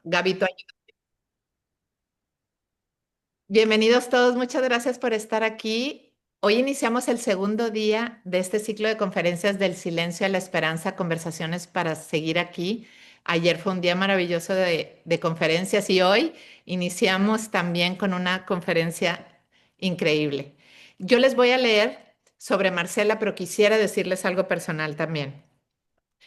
Gabito, bienvenidos todos, muchas gracias por estar aquí. Hoy iniciamos el segundo día de este ciclo de conferencias del silencio a la esperanza, conversaciones para seguir aquí. Ayer fue un día maravilloso de conferencias y hoy iniciamos también con una conferencia increíble. Yo les voy a leer sobre Marcela, pero quisiera decirles algo personal también.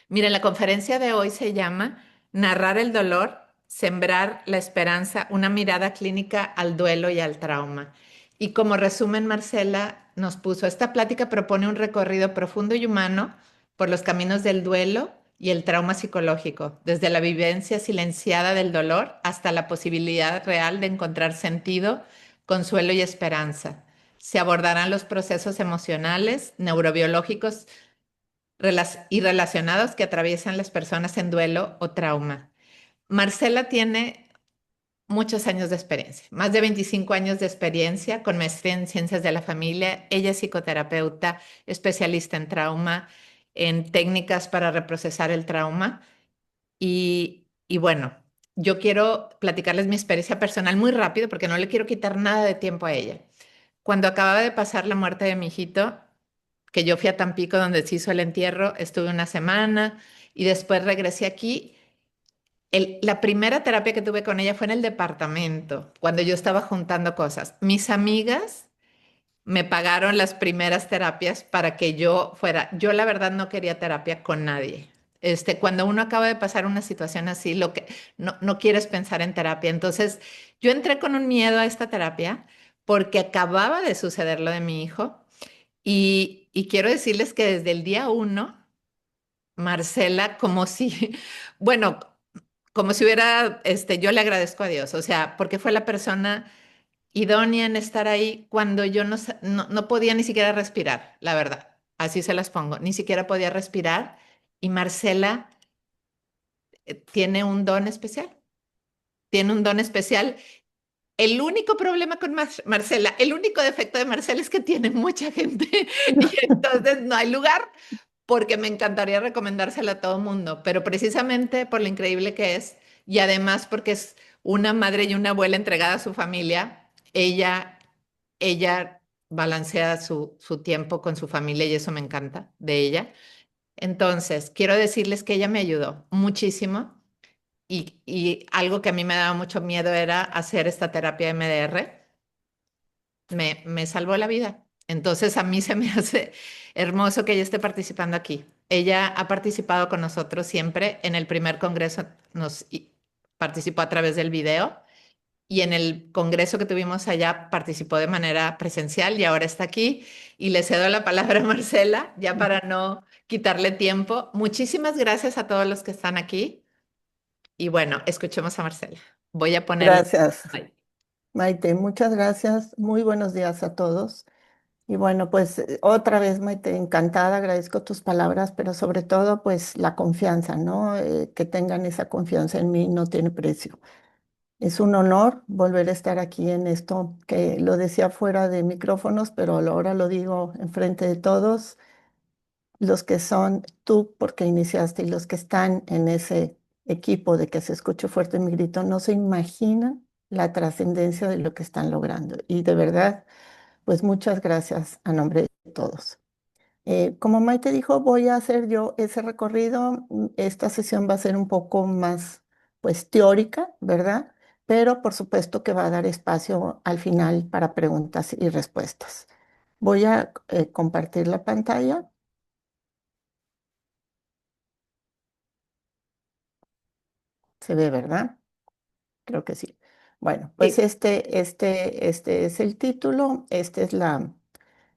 Miren, la conferencia de hoy se llama Narrar el dolor, sembrar la esperanza, una mirada clínica al duelo y al trauma. Y como resumen, Marcela nos puso, esta plática propone un recorrido profundo y humano por los caminos del duelo y el trauma psicológico, desde la vivencia silenciada del dolor hasta la posibilidad real de encontrar sentido, consuelo y esperanza. Se abordarán los procesos emocionales, neurobiológicos, y relacionados que atraviesan las personas en duelo o trauma. Marcela tiene muchos años de experiencia, más de 25 años de experiencia con maestría en ciencias de la familia. Ella es psicoterapeuta, especialista en trauma, en técnicas para reprocesar el trauma. Y bueno, yo quiero platicarles mi experiencia personal muy rápido porque no le quiero quitar nada de tiempo a ella. Cuando acababa de pasar la muerte de mi hijito, que yo fui a Tampico donde se hizo el entierro, estuve una semana y después regresé aquí. La primera terapia que tuve con ella fue en el departamento, cuando yo estaba juntando cosas. Mis amigas me pagaron las primeras terapias para que yo fuera. Yo la verdad no quería terapia con nadie. Cuando uno acaba de pasar una situación así, lo que no quieres pensar en terapia. Entonces, yo entré con un miedo a esta terapia porque acababa de suceder lo de mi hijo y quiero decirles que desde el día uno, Marcela, como si, bueno, como si hubiera, yo le agradezco a Dios, o sea, porque fue la persona idónea en estar ahí cuando yo no podía ni siquiera respirar, la verdad, así se las pongo, ni siquiera podía respirar y Marcela tiene un don especial, tiene un don especial. El único problema con Marcela, el único defecto de Marcela es que tiene mucha gente y entonces no hay lugar porque me encantaría recomendársela a todo mundo, pero precisamente por lo increíble que es y además porque es una madre y una abuela entregada a su familia, ella balancea su tiempo con su familia y eso me encanta de ella. Entonces, quiero decirles que ella me ayudó muchísimo y algo que a mí me daba mucho miedo era hacer esta terapia MDR. Me salvó la vida. Entonces a mí se me hace hermoso que ella esté participando aquí. Ella ha participado con nosotros siempre. En el primer congreso participó a través del video y en el congreso que tuvimos allá participó de manera presencial y ahora está aquí. Y le cedo la palabra a Marcela ya para no quitarle tiempo. Muchísimas gracias a todos los que están aquí. Y bueno, escuchemos a Marcela. Voy a ponerle. Gracias, Maite. Muchas gracias. Muy buenos días a todos. Y bueno, pues otra vez, Maite, encantada, agradezco tus palabras, pero sobre todo, pues la confianza, ¿no? Que tengan esa confianza en mí no tiene precio. Es un honor volver a estar aquí en esto, que lo decía fuera de micrófonos, pero ahora lo digo enfrente de todos, los que son tú porque iniciaste y los que están en ese equipo de que se escuche fuerte mi grito, no se imaginan la trascendencia de lo que están logrando. Y de verdad, pues muchas gracias a nombre de todos. Como Maite dijo, voy a hacer yo ese recorrido. Esta sesión va a ser un poco más, pues, teórica, ¿verdad? Pero por supuesto que va a dar espacio al final para preguntas y respuestas. Voy a compartir la pantalla. Se ve, ¿verdad? Creo que sí. Bueno, pues Sí. este es el título, este es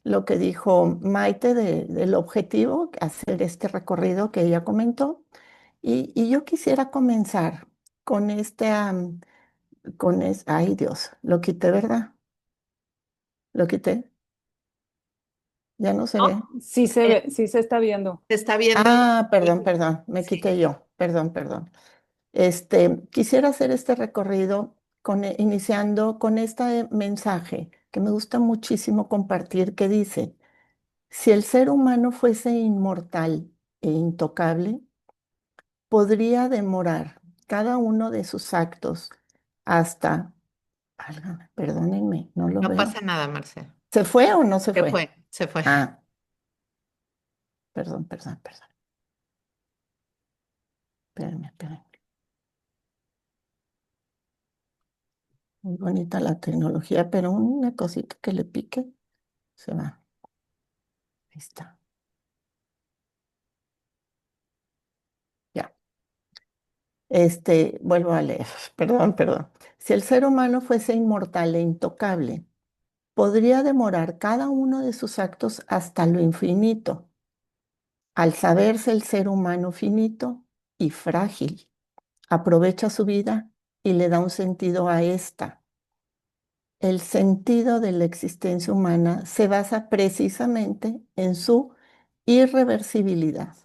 lo que dijo Maite del objetivo, hacer este recorrido que ella comentó. Y yo quisiera comenzar con ay Dios, lo quité, ¿verdad? Lo quité, ya no se ve. Sí se Eh, ve, sí se está viendo. Se está viendo. Ah, perdón, me Sí. quité yo, perdón. Quisiera hacer este recorrido iniciando con este mensaje que me gusta muchísimo compartir, que dice, si el ser humano fuese inmortal e intocable, podría demorar cada uno de sus actos hasta, perdónenme, no lo No veo. pasa nada, Marcela. ¿Se fue o no se Se fue? fue, se fue. Ah, perdón, perdón, perdón. Espérenme, espérenme. Muy bonita la tecnología, pero una cosita que le pique, se va. Ahí está. Ya. Vuelvo a leer. Perdón, perdón. Si el ser humano fuese inmortal e intocable, podría demorar cada uno de sus actos hasta lo infinito. Al saberse el ser humano finito y frágil, aprovecha su vida y le da un sentido a esta. El sentido de la existencia humana se basa precisamente en su irreversibilidad.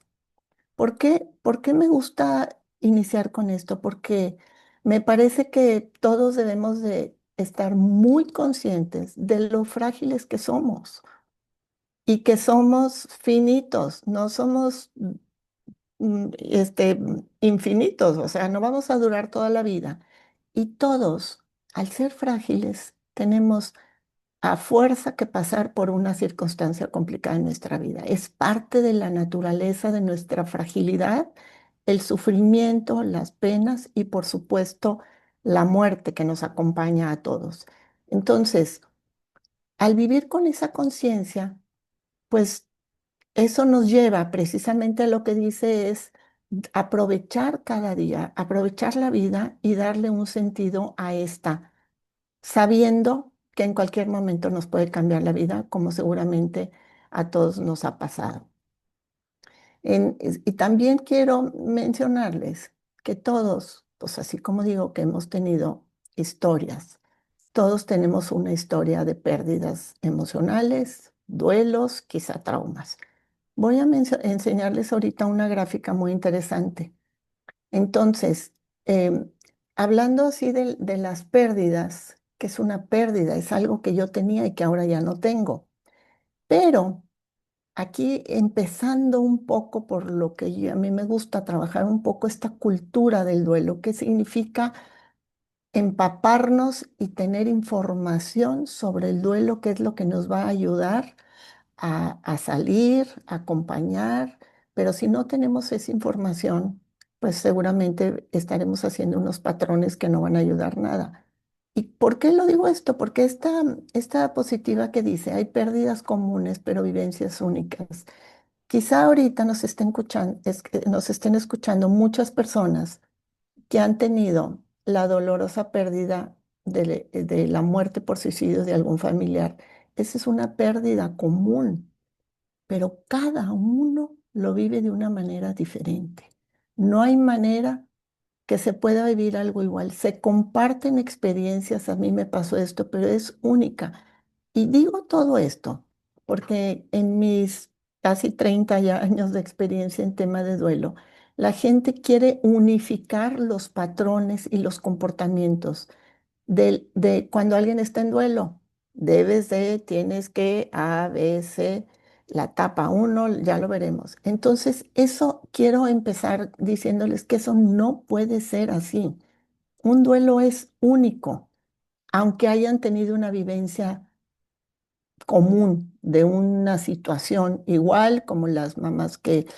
¿Por qué me gusta iniciar con esto? Porque me parece que todos debemos de estar muy conscientes de lo frágiles que somos y que somos finitos, no somos infinitos, o sea, no vamos a durar toda la vida. Y todos, al ser frágiles, tenemos a fuerza que pasar por una circunstancia complicada en nuestra vida. Es parte de la naturaleza de nuestra fragilidad, el sufrimiento, las penas y, por supuesto, la muerte que nos acompaña a todos. Entonces, al vivir con esa conciencia, pues eso nos lleva precisamente a lo que dice es aprovechar cada día, aprovechar la vida y darle un sentido a esta, sabiendo que en cualquier momento nos puede cambiar la vida, como seguramente a todos nos ha pasado. Y también quiero mencionarles que todos, pues así como digo que hemos tenido historias, todos tenemos una historia de pérdidas emocionales, duelos, quizá traumas. Voy a enseñarles ahorita una gráfica muy interesante. Entonces, em, hablando así de las pérdidas, que es una pérdida, es algo que yo tenía y que ahora ya no tengo. Pero aquí empezando un poco por lo que a mí me gusta trabajar un poco esta cultura del duelo, que significa empaparnos y tener información sobre el duelo, que es lo que nos va a ayudar a salir, a acompañar, pero si no tenemos esa información, pues seguramente estaremos haciendo unos patrones que no van a ayudar nada. ¿Y por qué lo digo esto? Porque esta positiva que dice, hay pérdidas comunes, pero vivencias únicas. Quizá ahorita nos estén escuchando muchas personas que han tenido la dolorosa pérdida de la muerte por suicidio de algún familiar. Esa es una pérdida común, pero cada uno lo vive de una manera diferente. No hay manera que se pueda vivir algo igual. Se comparten experiencias, a mí me pasó esto, pero es única. Y digo todo esto porque en mis casi 30 ya años de experiencia en tema de duelo, la gente quiere unificar los patrones y los comportamientos de cuando alguien está en duelo. Tienes que A, B, C, la etapa uno, ya lo veremos. Entonces, eso quiero empezar diciéndoles que eso no puede ser así. Un duelo es único, aunque hayan tenido una vivencia común de una situación igual como las mamás que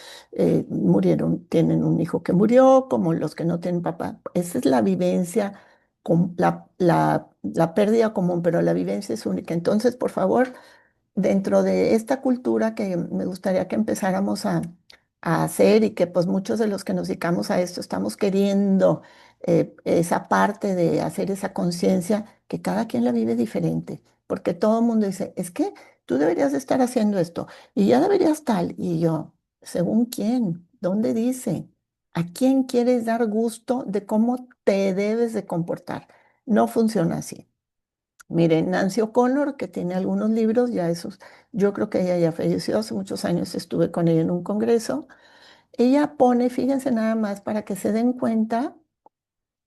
murieron, tienen un hijo que murió, como los que no tienen papá. Esa es la vivencia, la pérdida común, pero la vivencia es única. Entonces, por favor, dentro de esta cultura que me gustaría que empezáramos a hacer y que pues muchos de los que nos dedicamos a esto estamos queriendo esa parte de hacer esa conciencia, que cada quien la vive diferente, porque todo el mundo dice, es que tú deberías de estar haciendo esto y ya deberías tal, y yo, ¿según quién? ¿Dónde dice? ¿A quién quieres dar gusto de cómo te debes de comportar? No funciona así. Miren, Nancy O'Connor, que tiene algunos libros, ya esos, yo creo que ella ya falleció, hace muchos años estuve con ella en un congreso. Ella pone, fíjense nada más, para que se den cuenta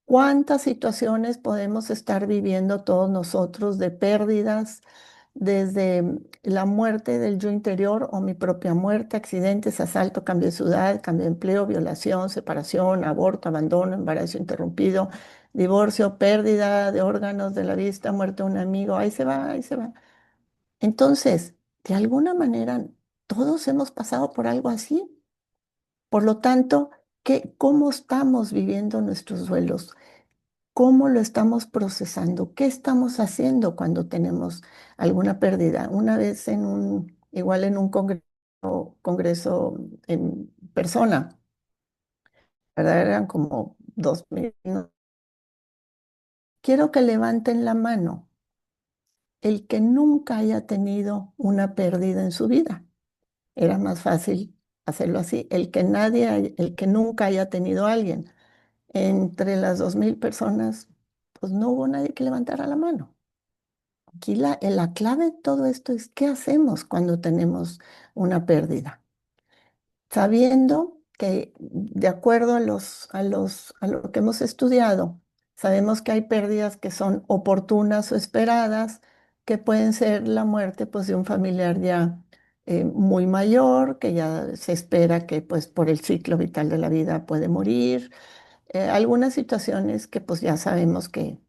cuántas situaciones podemos estar viviendo todos nosotros de pérdidas, desde la muerte del yo interior o mi propia muerte, accidentes, asalto, cambio de ciudad, cambio de empleo, violación, separación, aborto, abandono, embarazo interrumpido, divorcio, pérdida de órganos de la vista, muerte de un amigo, ahí se va, ahí se va. Entonces, de alguna manera, todos hemos pasado por algo así. Por lo tanto, ¿cómo estamos viviendo nuestros duelos? ¿Cómo lo estamos procesando? ¿Qué estamos haciendo cuando tenemos alguna pérdida? Una vez igual en un congreso en persona, ¿verdad? Eran como 2000. ¿No? Quiero que levanten la mano el que nunca haya tenido una pérdida en su vida. Era más fácil hacerlo así. El que nunca haya tenido a alguien. Entre las 2000 personas, pues no hubo nadie que levantara la mano. Aquí la clave de todo esto es qué hacemos cuando tenemos una pérdida, sabiendo que de acuerdo a lo que hemos estudiado, sabemos que hay pérdidas que son oportunas o esperadas, que pueden ser la muerte pues, de un familiar ya muy mayor, que ya se espera que pues, por el ciclo vital de la vida puede morir, algunas situaciones que pues ya sabemos que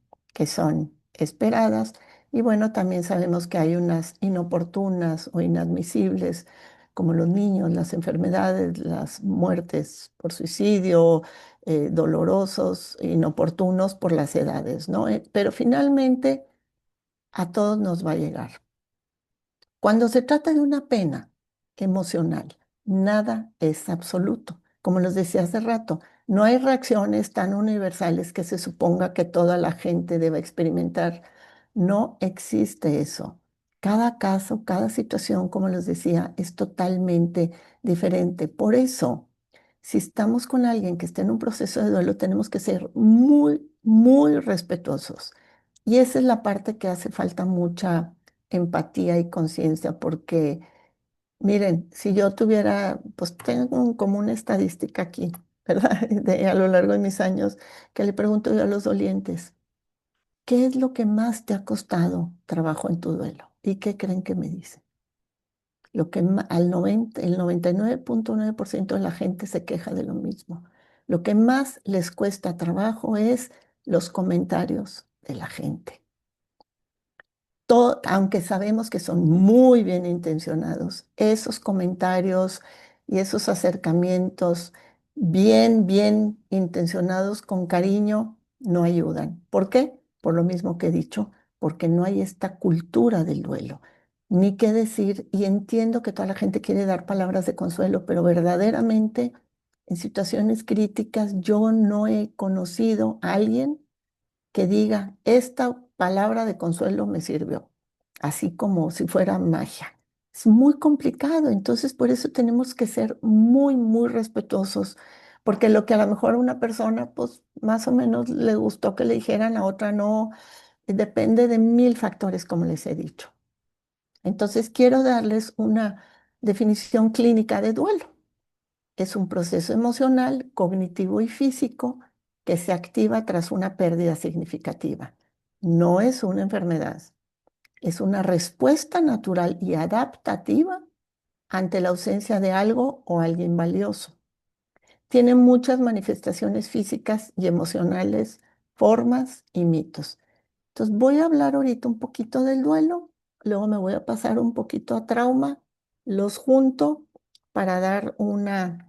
son esperadas y bueno, también sabemos que hay unas inoportunas o inadmisibles, como los niños, las enfermedades, las muertes por suicidio, dolorosos, inoportunos por las edades, ¿no? Pero finalmente a todos nos va a llegar. Cuando se trata de una pena emocional, nada es absoluto. Como les decía hace rato, no hay reacciones tan universales que se suponga que toda la gente deba experimentar. No existe eso. Cada caso, cada situación, como les decía, es totalmente diferente. Por eso, si estamos con alguien que está en un proceso de duelo, tenemos que ser muy, muy respetuosos. Y esa es la parte que hace falta mucha empatía y conciencia, porque miren, si yo tuviera, pues tengo como una estadística aquí, ¿verdad? A lo largo de mis años, que le pregunto yo a los dolientes, ¿qué es lo que más te ha costado trabajo en tu duelo? ¿Y qué creen que me dicen? El 99.9% de la gente se queja de lo mismo. Lo que más les cuesta trabajo es los comentarios de la gente, aunque sabemos que son muy bien intencionados, esos comentarios y esos acercamientos bien intencionados con cariño no ayudan. ¿Por qué? Por lo mismo que he dicho, porque no hay esta cultura del duelo, ni qué decir. Y entiendo que toda la gente quiere dar palabras de consuelo, pero verdaderamente en situaciones críticas yo no he conocido a alguien que diga, esta palabra de consuelo me sirvió, así como si fuera magia. Es muy complicado, entonces por eso tenemos que ser muy respetuosos, porque lo que a lo mejor a una persona, pues más o menos le gustó que le dijeran, a otra no, depende de mil factores, como les he dicho. Entonces quiero darles una definición clínica de duelo. Es un proceso emocional, cognitivo y físico que se activa tras una pérdida significativa. No es una enfermedad, es una respuesta natural y adaptativa ante la ausencia de algo o alguien valioso. Tiene muchas manifestaciones físicas y emocionales, formas y mitos. Entonces voy a hablar ahorita un poquito del duelo, luego me voy a pasar un poquito a trauma, los junto para dar una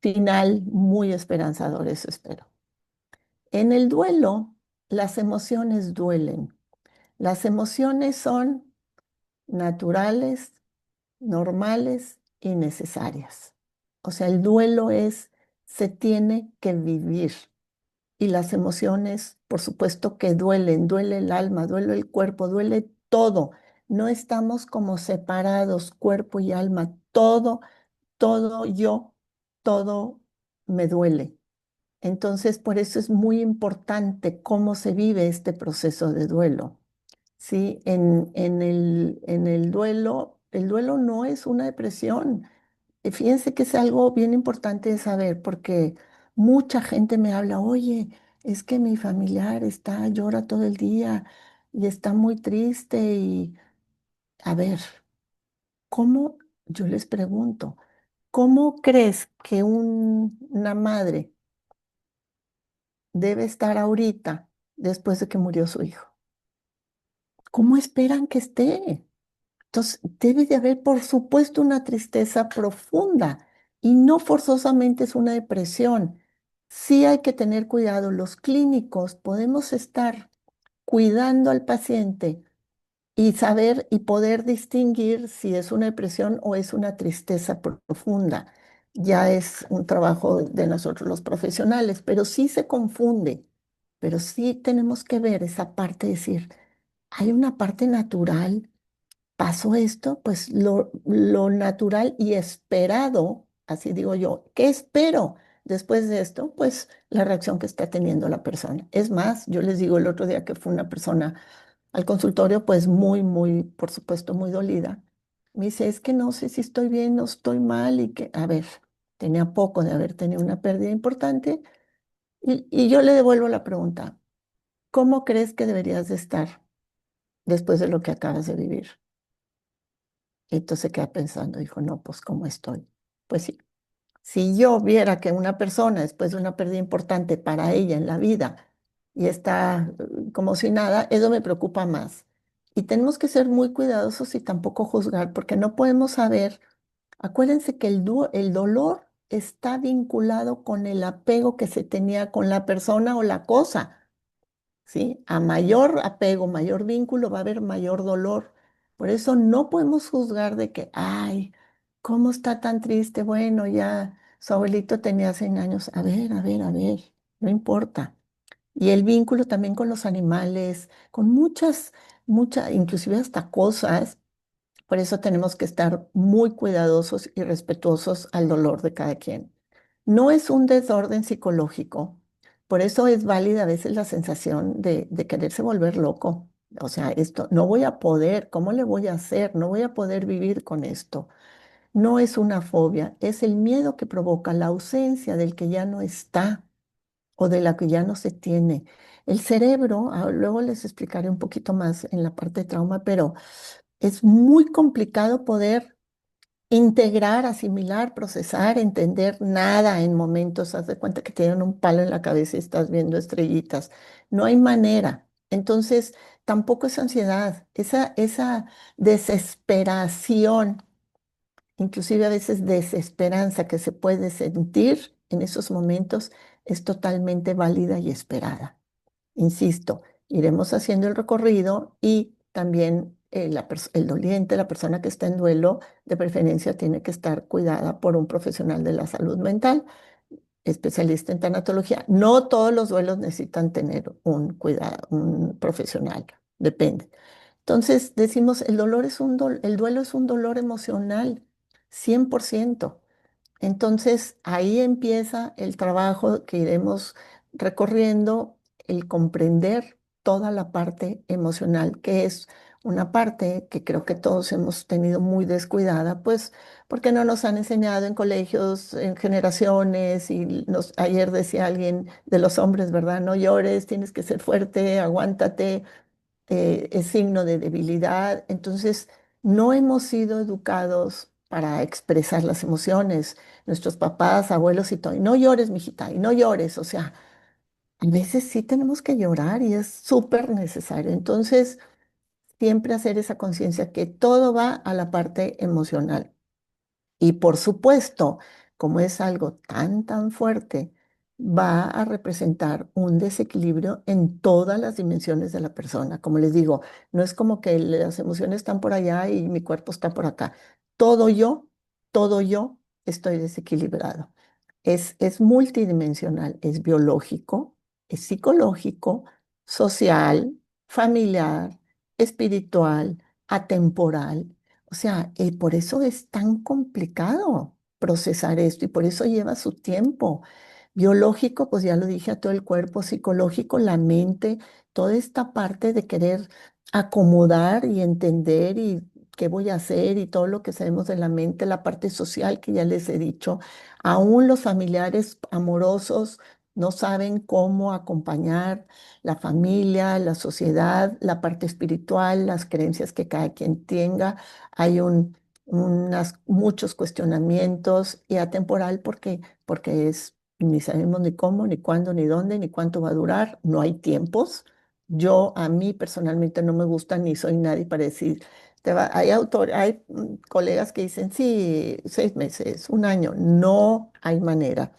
final muy esperanzadora, eso espero. En el duelo, las emociones duelen. Las emociones son naturales, normales y necesarias. O sea, el duelo se tiene que vivir. Y las emociones, por supuesto que duelen, duele el alma, duele el cuerpo, duele todo. No estamos como separados, cuerpo y alma. Todo yo, todo me duele. Entonces, por eso es muy importante cómo se vive este proceso de duelo. Sí, en el duelo no es una depresión. Fíjense que es algo bien importante de saber porque mucha gente me habla, oye, es que mi familiar llora todo el día y está muy triste y, a ver, ¿cómo? Yo les pregunto, ¿cómo crees que una madre debe estar ahorita después de que murió su hijo? ¿Cómo esperan que esté? Entonces, debe de haber, por supuesto, una tristeza profunda y no forzosamente es una depresión. Sí hay que tener cuidado. Los clínicos podemos estar cuidando al paciente y saber y poder distinguir si es una depresión o es una tristeza profunda. Ya es un trabajo de nosotros los profesionales, pero sí se confunde. Pero sí tenemos que ver esa parte, decir, hay una parte natural. Pasó esto, pues lo natural y esperado, así digo yo, ¿qué espero después de esto? Pues la reacción que está teniendo la persona. Es más, yo les digo el otro día que fue una persona al consultorio, pues muy, por supuesto, muy dolida. Me dice, es que no sé si estoy bien o estoy mal y que, a ver, tenía poco de haber tenido una pérdida importante y yo le devuelvo la pregunta, ¿cómo crees que deberías de estar después de lo que acabas de vivir? Y entonces se queda pensando, dijo, no, pues ¿cómo estoy? Pues sí, si yo viera que una persona después de una pérdida importante para ella en la vida y está como si nada, eso me preocupa más. Y tenemos que ser muy cuidadosos y tampoco juzgar, porque no podemos saber, acuérdense que el dolor está vinculado con el apego que se tenía con la persona o la cosa. ¿Sí? A mayor apego, mayor vínculo, va a haber mayor dolor. Por eso no podemos juzgar de que, ay, ¿cómo está tan triste? Bueno, ya su abuelito tenía 100 años. A ver, no importa. Y el vínculo también con los animales, con inclusive hasta cosas. Por eso tenemos que estar muy cuidadosos y respetuosos al dolor de cada quien. No es un desorden psicológico, por eso es válida a veces la sensación de quererse volver loco. O sea, esto no voy a poder, ¿cómo le voy a hacer? No voy a poder vivir con esto. No es una fobia, es el miedo que provoca la ausencia del que ya no está o de la que ya no se tiene. El cerebro, luego les explicaré un poquito más en la parte de trauma, pero es muy complicado poder integrar, asimilar, procesar, entender nada en momentos. Haz de cuenta que tienen un palo en la cabeza y estás viendo estrellitas. No hay manera. Entonces, tampoco es ansiedad, esa desesperación, inclusive a veces desesperanza que se puede sentir en esos momentos, es totalmente válida y esperada. Insisto, iremos haciendo el recorrido y también el doliente, la persona que está en duelo, de preferencia tiene que estar cuidada por un profesional de la salud mental, especialista en tanatología. No todos los duelos necesitan tener un cuidado, un profesional, depende. Entonces decimos, el duelo es un dolor emocional, 100%. Entonces, ahí empieza el trabajo que iremos recorriendo, el comprender toda la parte emocional, que es una parte que creo que todos hemos tenido muy descuidada, pues porque no nos han enseñado en colegios, en generaciones, y ayer decía alguien de los hombres, ¿verdad? No llores, tienes que ser fuerte, aguántate, es signo de debilidad. Entonces, no hemos sido educados para expresar las emociones. Nuestros papás, abuelos y todo. Y no llores, mijita, y no llores. O sea, a veces sí tenemos que llorar y es súper necesario. Entonces, siempre hacer esa conciencia que todo va a la parte emocional. Y por supuesto, como es algo tan fuerte, va a representar un desequilibrio en todas las dimensiones de la persona. Como les digo, no es como que las emociones están por allá y mi cuerpo está por acá. Todo yo, todo yo estoy desequilibrado. Es multidimensional, es biológico, es psicológico, social, familiar, espiritual, atemporal. O sea, por eso es tan complicado procesar esto y por eso lleva su tiempo. Biológico, pues ya lo dije, a todo el cuerpo, psicológico, la mente, toda esta parte de querer acomodar y entender y qué voy a hacer y todo lo que sabemos de la mente, la parte social que ya les he dicho, aún los familiares amorosos, no saben cómo acompañar la familia, la sociedad, la parte espiritual, las creencias que cada quien tenga. Hay muchos cuestionamientos y atemporal porque ni sabemos ni cómo, ni cuándo, ni dónde, ni cuánto va a durar. No hay tiempos. A mí personalmente no me gusta ni soy nadie para decir, hay colegas que dicen, sí, 6 meses, un año. No hay manera.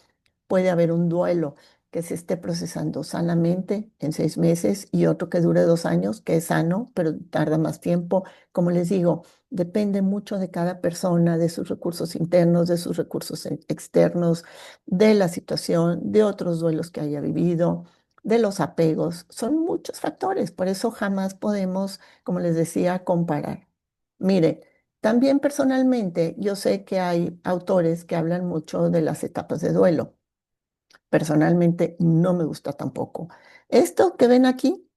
Puede haber un duelo que se esté procesando sanamente en 6 meses y otro que dure 2 años, que es sano, pero tarda más tiempo. Como les digo, depende mucho de cada persona, de sus recursos internos, de sus recursos externos, de la situación, de otros duelos que haya vivido, de los apegos. Son muchos factores, por eso jamás podemos, como les decía, comparar. Mire, también personalmente yo sé que hay autores que hablan mucho de las etapas de duelo. Personalmente no me gusta tampoco. Esto que ven aquí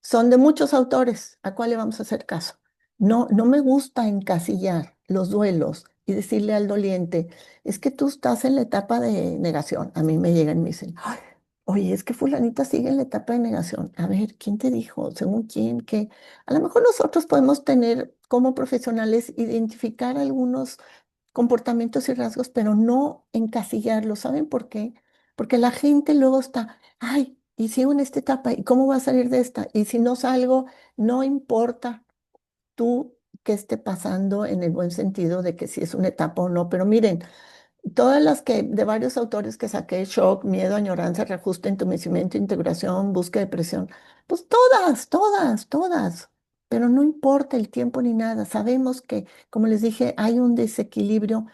son de muchos autores. ¿A cuál le vamos a hacer caso? No, no me gusta encasillar los duelos y decirle al doliente, es que tú estás en la etapa de negación. A mí me llegan y me dicen, "Ay, oye, es que fulanita sigue en la etapa de negación. A ver, ¿quién te dijo? ¿Según quién? ¿Qué? A lo mejor nosotros podemos tener como profesionales identificar algunos comportamientos y rasgos, pero no encasillarlos. ¿Saben por qué? Porque la gente luego está, ay, y sigo en esta etapa, ¿y cómo voy a salir de esta? Y si no salgo, no importa tú qué esté pasando en el buen sentido de que si es una etapa o no, pero miren, todas las que, de varios autores que saqué, shock, miedo, añoranza, reajuste, entumecimiento, integración, búsqueda de presión, pues todas, todas, todas. Pero no importa el tiempo ni nada. Sabemos que, como les dije, hay un desequilibrio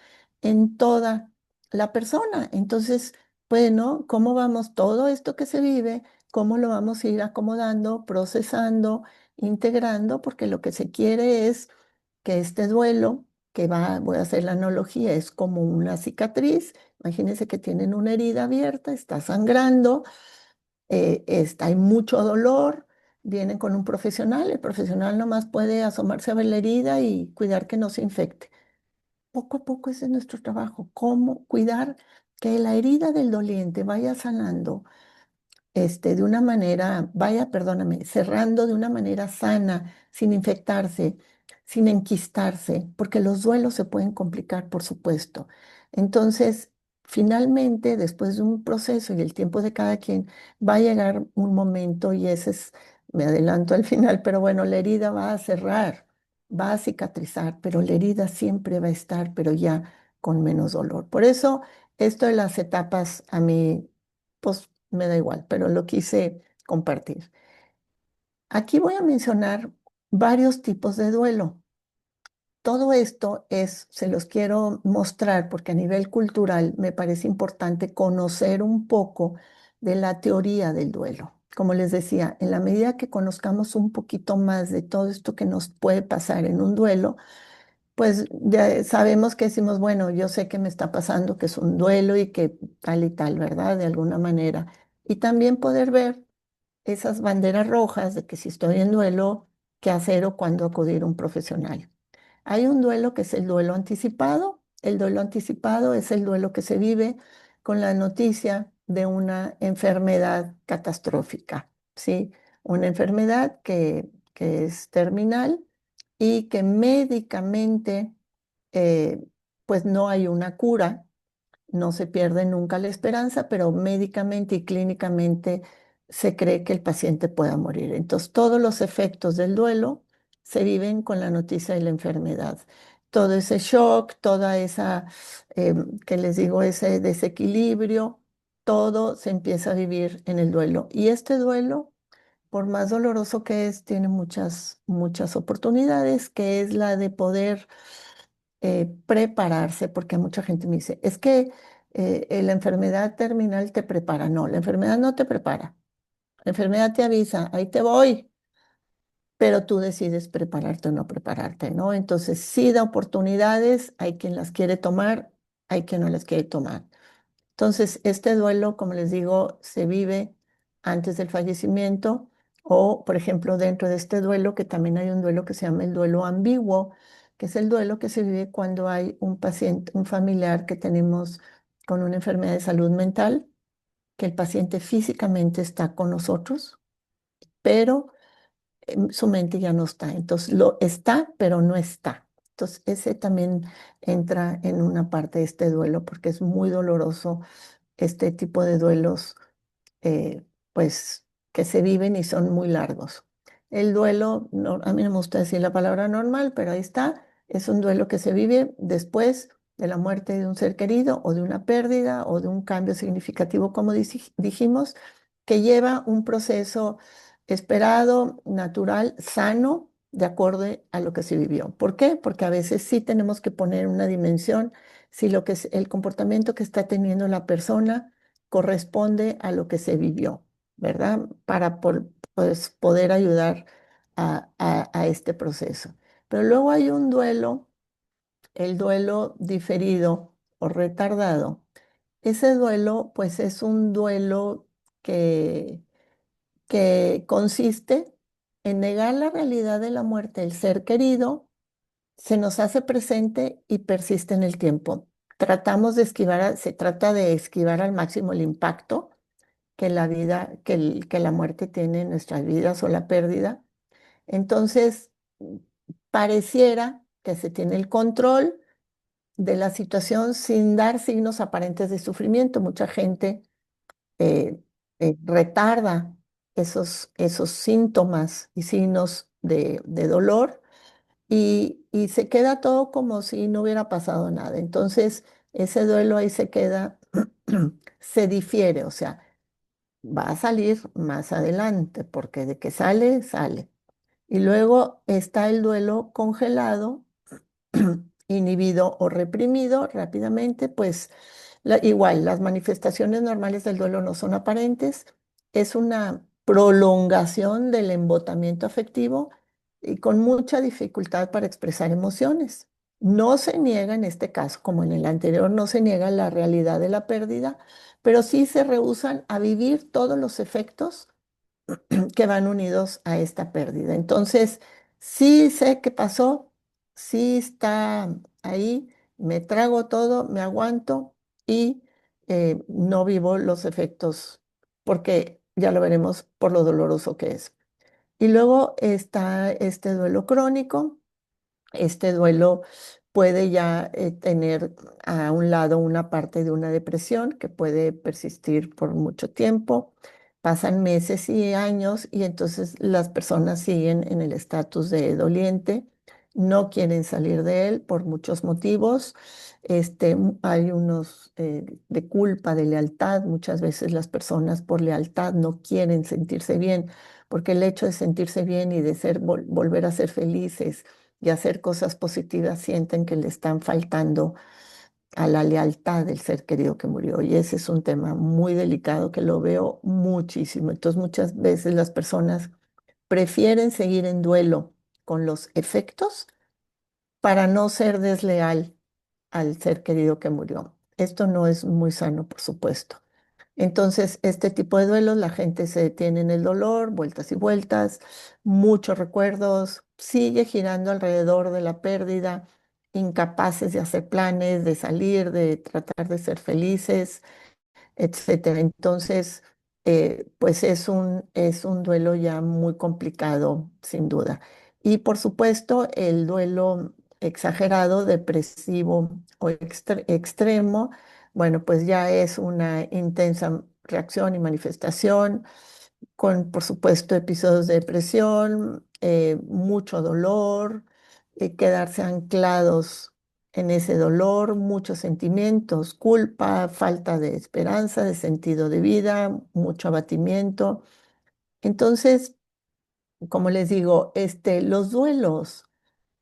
en toda la persona. Entonces, bueno, ¿cómo vamos todo esto que se vive? ¿Cómo lo vamos a ir acomodando, procesando, integrando? Porque lo que se quiere es que este duelo voy a hacer la analogía, es como una cicatriz. Imagínense que tienen una herida abierta, está sangrando, hay mucho dolor, vienen con un profesional, el profesional nomás puede asomarse a ver la herida y cuidar que no se infecte. Poco a poco ese es nuestro trabajo, cómo cuidar que la herida del doliente vaya sanando de una manera, vaya, perdóname, cerrando de una manera sana, sin infectarse, sin enquistarse, porque los duelos se pueden complicar, por supuesto. Entonces, finalmente, después de un proceso y el tiempo de cada quien, va a llegar un momento, y ese es, me adelanto al final, pero bueno, la herida va a cerrar, va a cicatrizar, pero la herida siempre va a estar, pero ya con menos dolor. Por eso, esto de las etapas a mí pues me da igual, pero lo quise compartir. Aquí voy a mencionar varios tipos de duelo. Todo esto se los quiero mostrar porque a nivel cultural me parece importante conocer un poco de la teoría del duelo. Como les decía, en la medida que conozcamos un poquito más de todo esto que nos puede pasar en un duelo, pues ya sabemos que decimos, bueno, yo sé que me está pasando, que es un duelo y tal, ¿verdad? De alguna manera. Y también poder ver esas banderas rojas de que si estoy en duelo, qué hacer o cuándo acudir a un profesional. Hay un duelo que es el duelo anticipado. El duelo anticipado es el duelo que se vive con la noticia de una enfermedad catastrófica, ¿sí? Una enfermedad que es terminal y que médicamente, eh, pues no hay una cura, no se pierde nunca la esperanza, pero médicamente y clínicamente se cree que el paciente pueda morir. Entonces, todos los efectos del duelo se viven con la noticia de la enfermedad. Todo ese shock, toda esa, que les digo, ese desequilibrio, todo se empieza a vivir en el duelo. Y este duelo, por más doloroso que es, tiene muchas, muchas oportunidades, que es la de poder prepararse, porque mucha gente me dice, es que la enfermedad terminal te prepara. No, la enfermedad no te prepara. La enfermedad te avisa, ahí te voy, pero tú decides prepararte o no prepararte, ¿no? Entonces, sí da oportunidades, hay quien las quiere tomar, hay quien no las quiere tomar. Entonces, este duelo, como les digo, se vive antes del fallecimiento o, por ejemplo, dentro de este duelo, que también hay un duelo que se llama el duelo ambiguo, que es el duelo que se vive cuando hay un paciente, un familiar que tenemos con una enfermedad de salud mental que el paciente físicamente está con nosotros, pero su mente ya no está. Entonces, lo está, pero no está. Entonces, ese también entra en una parte de este duelo porque es muy doloroso este tipo de duelos, eh, pues, que se viven y son muy largos. El duelo, a mí no me gusta decir la palabra normal, pero ahí está, es un duelo que se vive después de la muerte de un ser querido o de una pérdida o de un cambio significativo, como dijimos, que lleva un proceso esperado, natural, sano, de acuerdo a lo que se vivió. ¿Por qué? Porque a veces sí tenemos que poner una dimensión si lo que es el comportamiento que está teniendo la persona corresponde a lo que se vivió, ¿verdad? Para pues, poder ayudar a este proceso. Pero luego hay un duelo, el duelo diferido o retardado. Ese duelo, pues es un duelo que, que consiste en negar la realidad de la muerte del ser querido, se nos hace presente y persiste en el tiempo. Tratamos de esquivar, se trata de esquivar al máximo el impacto que la vida, que la muerte tiene en nuestras vidas o la pérdida. Entonces, pareciera que se tiene el control de la situación sin dar signos aparentes de sufrimiento. Mucha gente eh, retarda esos síntomas y signos de dolor y se queda todo como si no hubiera pasado nada. Entonces, ese duelo ahí se queda, se difiere, o sea, va a salir más adelante, porque de que sale, sale. Y luego está el duelo congelado, inhibido o reprimido rápidamente, pues igual las manifestaciones normales del duelo no son aparentes, es una prolongación del embotamiento afectivo y con mucha dificultad para expresar emociones. No se niega en este caso, como en el anterior, no se niega la realidad de la pérdida, pero sí se rehúsan a vivir todos los efectos que van unidos a esta pérdida. Entonces, sí sé qué pasó, sí está ahí, me trago todo, me aguanto y no vivo los efectos porque ya lo veremos por lo doloroso que es. Y luego está este duelo crónico. Este duelo puede ya tener a un lado una parte de una depresión que puede persistir por mucho tiempo. Pasan meses y años y entonces las personas siguen en el estatus de doliente, no quieren salir de él por muchos motivos. Hay unos de culpa, de lealtad. Muchas veces las personas por lealtad no quieren sentirse bien, porque el hecho de sentirse bien y de volver a ser felices y hacer cosas positivas sienten que le están faltando a la lealtad del ser querido que murió. Y ese es un tema muy delicado que lo veo muchísimo. Entonces muchas veces las personas prefieren seguir en duelo con los efectos para no ser desleal al ser querido que murió. Esto no es muy sano, por supuesto. Entonces, este tipo de duelos, la gente se detiene en el dolor, vueltas y vueltas, muchos recuerdos, sigue girando alrededor de la pérdida, incapaces de hacer planes, de salir, de tratar de ser felices, etcétera. Entonces, pues es un duelo ya muy complicado, sin duda. Y por supuesto, el duelo exagerado, depresivo o extremo, bueno, pues ya es una intensa reacción y manifestación con, por supuesto, episodios de depresión, mucho dolor, quedarse anclados en ese dolor, muchos sentimientos, culpa, falta de esperanza, de sentido de vida, mucho abatimiento. Entonces, como les digo, los duelos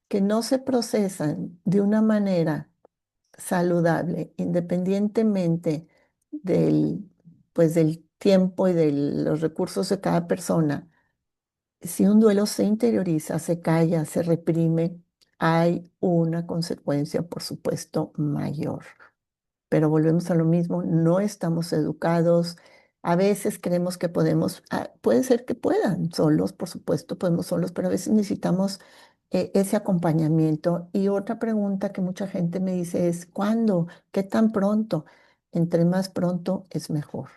que no se procesan de una manera saludable, independientemente del, pues, del tiempo y de los recursos de cada persona, si un duelo se interioriza, se calla, se reprime, hay una consecuencia, por supuesto, mayor. Pero volvemos a lo mismo, no estamos educados. A veces creemos que podemos, puede ser que puedan solos, por supuesto, podemos solos, pero a veces necesitamos ese acompañamiento. Y otra pregunta que mucha gente me dice es, ¿cuándo? ¿Qué tan pronto? Entre más pronto es mejor.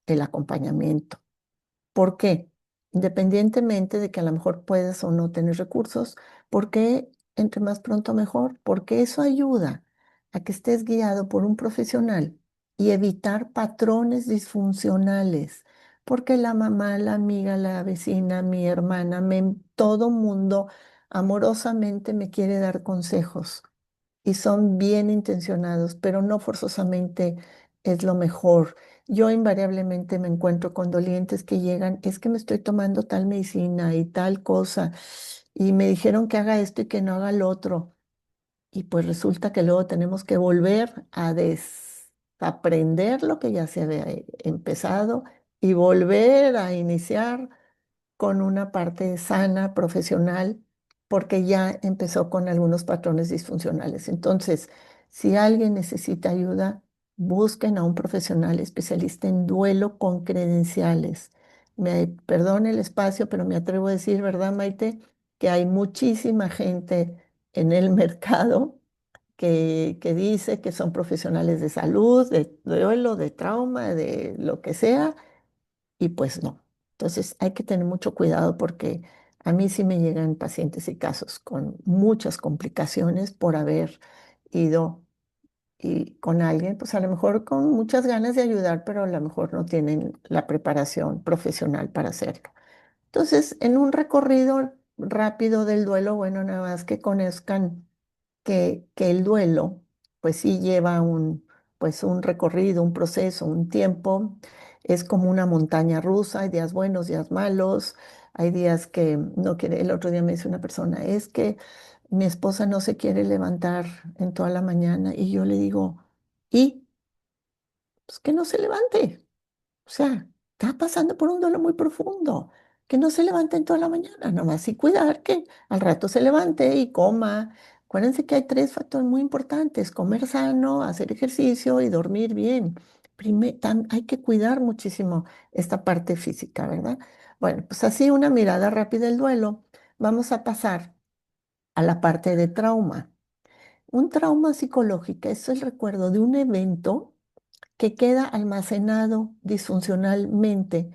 el acompañamiento. ¿Por qué? Independientemente de que a lo mejor puedas o no tener recursos, ¿por qué entre más pronto mejor? Porque eso ayuda a que estés guiado por un profesional y evitar patrones disfuncionales. Porque la mamá, la amiga, la vecina, mi hermana, todo mundo amorosamente me quiere dar consejos y son bien intencionados, pero no forzosamente es lo mejor. Yo invariablemente me encuentro con dolientes que llegan, es que me estoy tomando tal medicina y tal cosa, y me dijeron que haga esto y que no haga lo otro. Y pues resulta que luego tenemos que volver a desaprender lo que ya se había empezado y volver a iniciar con una parte sana, profesional, porque ya empezó con algunos patrones disfuncionales. Entonces, si alguien necesita ayuda, busquen a un profesional especialista en duelo con credenciales. Perdone el espacio, pero me atrevo a decir, ¿verdad, Maite? Que hay muchísima gente en el mercado que dice que son profesionales de salud, de duelo, de trauma, de lo que sea, y pues no. Entonces hay que tener mucho cuidado porque a mí sí me llegan pacientes y casos con muchas complicaciones por haber ido y con alguien, pues a lo mejor con muchas ganas de ayudar, pero a lo mejor no tienen la preparación profesional para hacerlo. Entonces, en un recorrido rápido del duelo, bueno, nada más que conozcan que el duelo, pues sí lleva pues un recorrido, un proceso, un tiempo. Es como una montaña rusa, hay días buenos, días malos, hay días que no quiere. El otro día me dice una persona, es que mi esposa no se quiere levantar en toda la mañana y yo le digo, ¿y? Pues que no se levante. O sea, está pasando por un dolor muy profundo. Que no se levante en toda la mañana, nomás y cuidar que al rato se levante y coma. Acuérdense que hay tres factores muy importantes: comer sano, hacer ejercicio y dormir bien. Hay que cuidar muchísimo esta parte física, ¿verdad? Bueno, pues así una mirada rápida del duelo. Vamos a pasar a la parte de trauma. Un trauma psicológico es el recuerdo de un evento que queda almacenado disfuncionalmente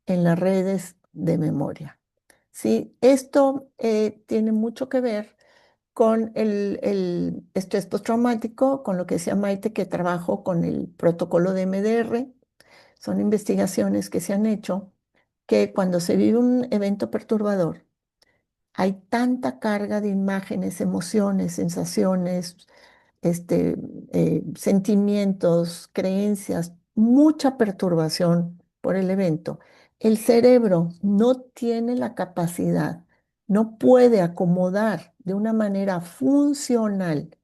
en las redes de memoria. ¿Sí? Esto tiene mucho que ver con el estrés postraumático, con lo que decía Maite, que trabajo con el protocolo de MDR. Son investigaciones que se han hecho que cuando se vive un evento perturbador, hay tanta carga de imágenes, emociones, sensaciones, este, sentimientos, creencias, mucha perturbación por el evento. El cerebro no tiene la capacidad, no puede acomodar de una manera funcional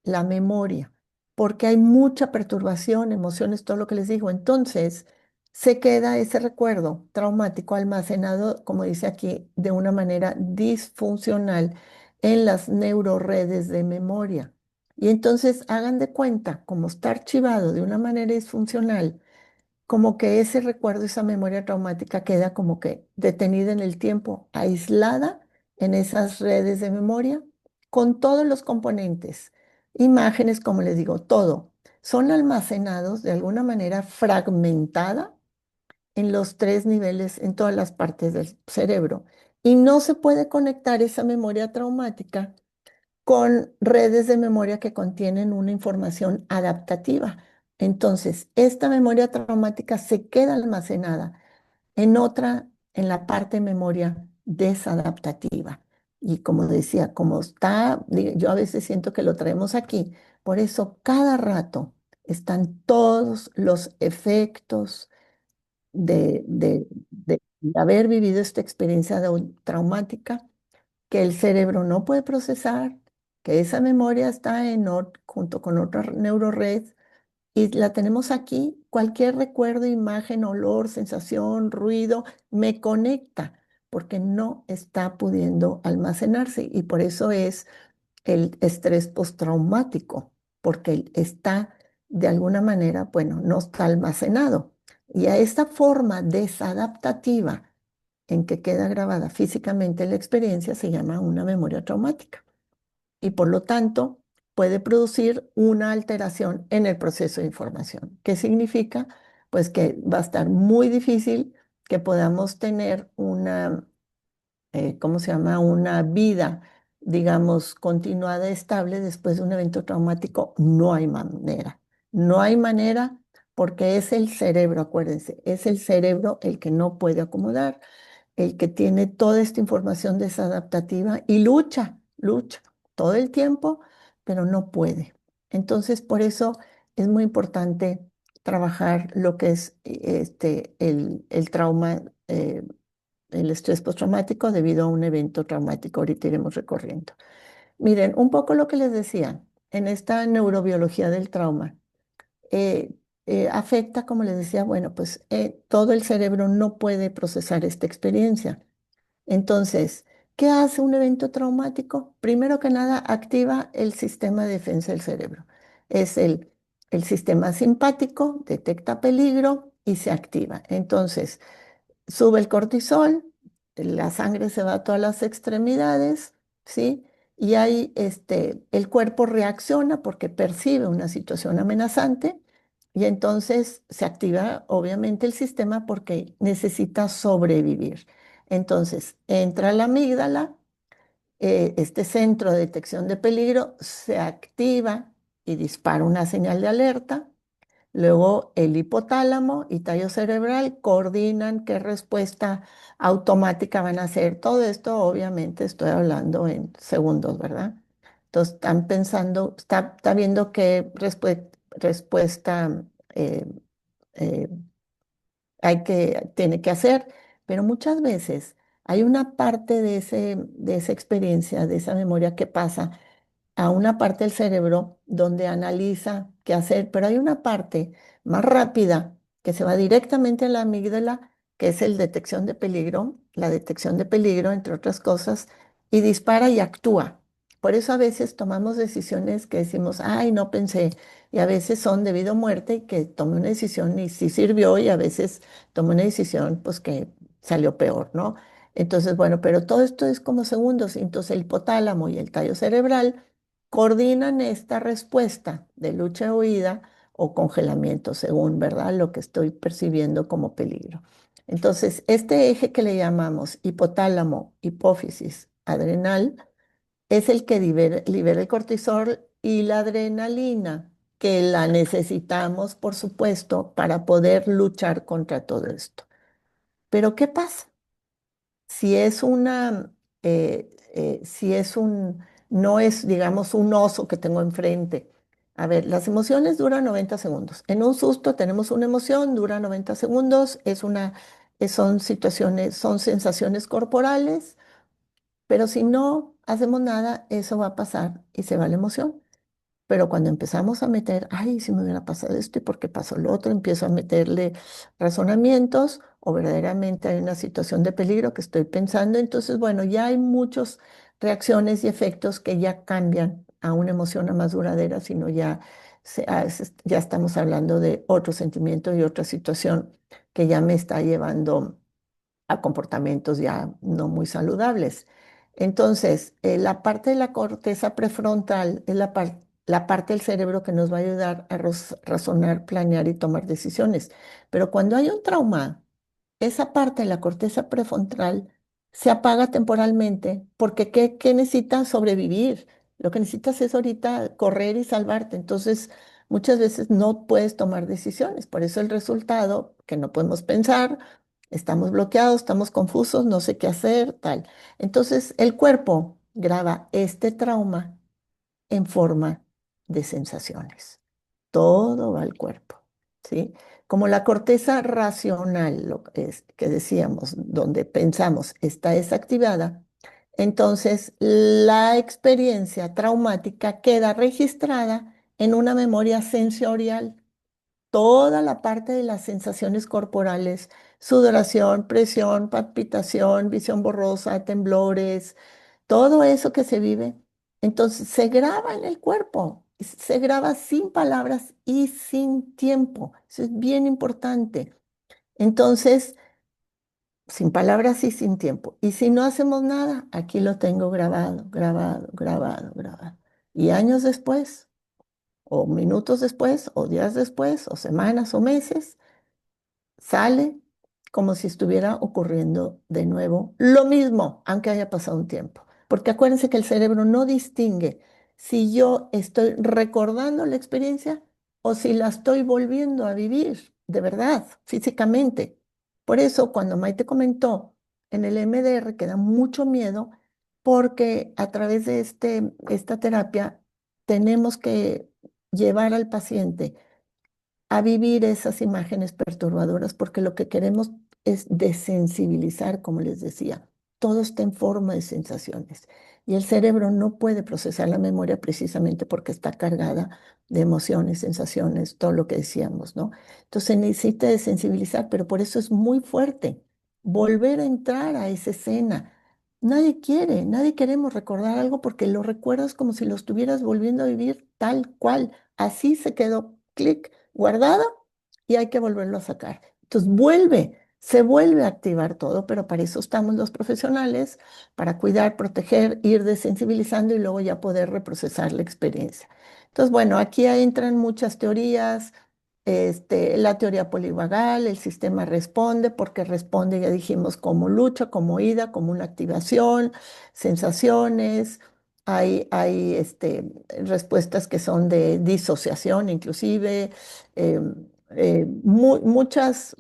la memoria, porque hay mucha perturbación, emociones, todo lo que les digo. Entonces, se queda ese recuerdo traumático almacenado, como dice aquí, de una manera disfuncional en las neuroredes de memoria. Y entonces hagan de cuenta, como está archivado de una manera disfuncional, como que ese recuerdo, esa memoria traumática queda como que detenida en el tiempo, aislada en esas redes de memoria, con todos los componentes, imágenes, como les digo, todo, son almacenados de alguna manera fragmentada en los tres niveles, en todas las partes del cerebro. Y no se puede conectar esa memoria traumática con redes de memoria que contienen una información adaptativa. Entonces, esta memoria traumática se queda almacenada en otra, en la parte de memoria desadaptativa. Y como decía, como está, yo a veces siento que lo traemos aquí, por eso cada rato están todos los efectos de haber vivido esta experiencia traumática que el cerebro no puede procesar, que esa memoria está junto con otra neurored y la tenemos aquí. Cualquier recuerdo, imagen, olor, sensación, ruido, me conecta porque no está pudiendo almacenarse y por eso es el estrés postraumático, porque está de alguna manera, bueno, no está almacenado. Y a esta forma desadaptativa en que queda grabada físicamente la experiencia se llama una memoria traumática y por lo tanto puede producir una alteración en el proceso de información. ¿Qué significa? pues que va a estar muy difícil que podamos tener una ¿cómo se llama? Una vida, digamos, continuada, estable después de un evento traumático, no hay manera. No hay manera porque es el cerebro, acuérdense, es el cerebro el que no puede acomodar, el que tiene toda esta información desadaptativa y lucha todo el tiempo, pero no puede. Entonces, por eso es muy importante trabajar lo que es el trauma el estrés postraumático debido a un evento traumático. Ahorita iremos recorriendo. Miren, un poco lo que les decía, en esta neurobiología del trauma, eh, afecta, como les decía, bueno, pues todo el cerebro no puede procesar esta experiencia. Entonces, ¿qué hace un evento traumático? Primero que nada, activa el sistema de defensa del cerebro. Es el sistema simpático, detecta peligro y se activa. Entonces, sube el cortisol, la sangre se va a todas las extremidades, ¿sí? Y ahí el cuerpo reacciona porque percibe una situación amenazante y entonces se activa obviamente el sistema porque necesita sobrevivir. Entonces entra la amígdala, este centro de detección de peligro se activa y dispara una señal de alerta. Luego el hipotálamo y tallo cerebral coordinan qué respuesta automática van a hacer. Todo esto obviamente estoy hablando en segundos, ¿verdad? Entonces están pensando, está viendo qué respuesta eh, eh, tiene que hacer, pero muchas veces hay una parte de esa experiencia, de esa memoria que pasa a una parte del cerebro donde analiza qué hacer, pero hay una parte más rápida que se va directamente a la amígdala, que es el detección de peligro, la detección de peligro, entre otras cosas, y dispara y actúa. Por eso a veces tomamos decisiones que decimos, ay, no pensé, y a veces son debido a muerte y que tomé una decisión y sí sirvió, y a veces tomé una decisión pues que salió peor, ¿no? Entonces, bueno, pero todo esto es como segundos, entonces el hipotálamo y el tallo cerebral coordinan esta respuesta de lucha o huida o congelamiento, según, ¿verdad? Lo que estoy percibiendo como peligro. Entonces, este eje que le llamamos hipotálamo, hipófisis, adrenal, es el que libera el cortisol y la adrenalina, que la necesitamos, por supuesto, para poder luchar contra todo esto. Pero, ¿qué pasa? Si es si es no es, digamos, un oso que tengo enfrente. A ver, las emociones duran 90 segundos. En un susto tenemos una emoción, dura 90 segundos, son situaciones, son sensaciones corporales, pero si no hacemos nada, eso va a pasar y se va la emoción. Pero cuando empezamos a meter, ay, si me hubiera pasado esto y por qué pasó lo otro, empiezo a meterle razonamientos o verdaderamente hay una situación de peligro que estoy pensando, entonces, bueno, ya hay muchas reacciones y efectos que ya cambian a una emoción a más duradera, sino ya estamos hablando de otro sentimiento y otra situación que ya me está llevando a comportamientos ya no muy saludables. Entonces, la parte de la corteza prefrontal es la parte del cerebro que nos va a ayudar a razonar, planear y tomar decisiones. Pero cuando hay un trauma, esa parte de la corteza prefrontal se apaga temporalmente porque ¿qué necesitas? Sobrevivir. Lo que necesitas es ahorita correr y salvarte. Entonces, muchas veces no puedes tomar decisiones. Por eso el resultado, que no podemos pensar, estamos bloqueados, estamos confusos, no sé qué hacer, tal. Entonces, el cuerpo graba este trauma en forma de sensaciones. Todo va al cuerpo, ¿sí? Como la corteza racional, que decíamos, donde pensamos, está desactivada, entonces la experiencia traumática queda registrada en una memoria sensorial. Toda la parte de las sensaciones corporales, sudoración, presión, palpitación, visión borrosa, temblores, todo eso que se vive, entonces se graba en el cuerpo, y se graba sin palabras y sin tiempo. Eso es bien importante. Entonces, sin palabras y sin tiempo. Y si no hacemos nada, aquí lo tengo grabado, grabado, grabado, grabado. Y años después, o minutos después, o días después, o semanas o meses, sale como si estuviera ocurriendo de nuevo lo mismo, aunque haya pasado un tiempo. Porque acuérdense que el cerebro no distingue si yo estoy recordando la experiencia o si la estoy volviendo a vivir de verdad, físicamente. Por eso, cuando Maite comentó en el MDR que da mucho miedo, porque a través de esta terapia tenemos que llevar al paciente a vivir esas imágenes perturbadoras, porque lo que queremos es desensibilizar, como les decía. Todo está en forma de sensaciones y el cerebro no puede procesar la memoria precisamente porque está cargada de emociones, sensaciones, todo lo que decíamos, ¿no? Entonces se necesita desensibilizar, pero por eso es muy fuerte volver a entrar a esa escena. Nadie queremos recordar algo porque lo recuerdas como si lo estuvieras volviendo a vivir tal cual. Así se quedó, clic guardado y hay que volverlo a sacar. Entonces se vuelve a activar todo, pero para eso estamos los profesionales, para cuidar, proteger, ir desensibilizando y luego ya poder reprocesar la experiencia. Entonces, bueno, aquí entran muchas teorías, la teoría polivagal, el sistema responde, porque responde, ya dijimos, como lucha, como ida, como una activación, sensaciones, respuestas que son de disociación, inclusive, eh, muchas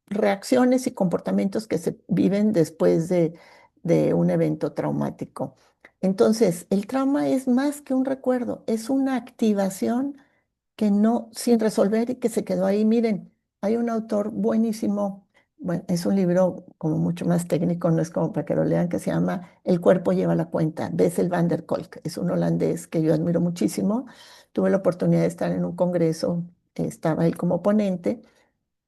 reacciones y comportamientos que se viven después de un evento traumático. Entonces, el trauma es más que un recuerdo, es una activación que no, sin resolver y que se quedó ahí. Miren, hay un autor buenísimo, bueno, es un libro como mucho más técnico, no es como para que lo lean, que se llama El cuerpo lleva la cuenta, Bessel van der Kolk. Es un holandés que yo admiro muchísimo. Tuve la oportunidad de estar en un congreso, estaba él como ponente,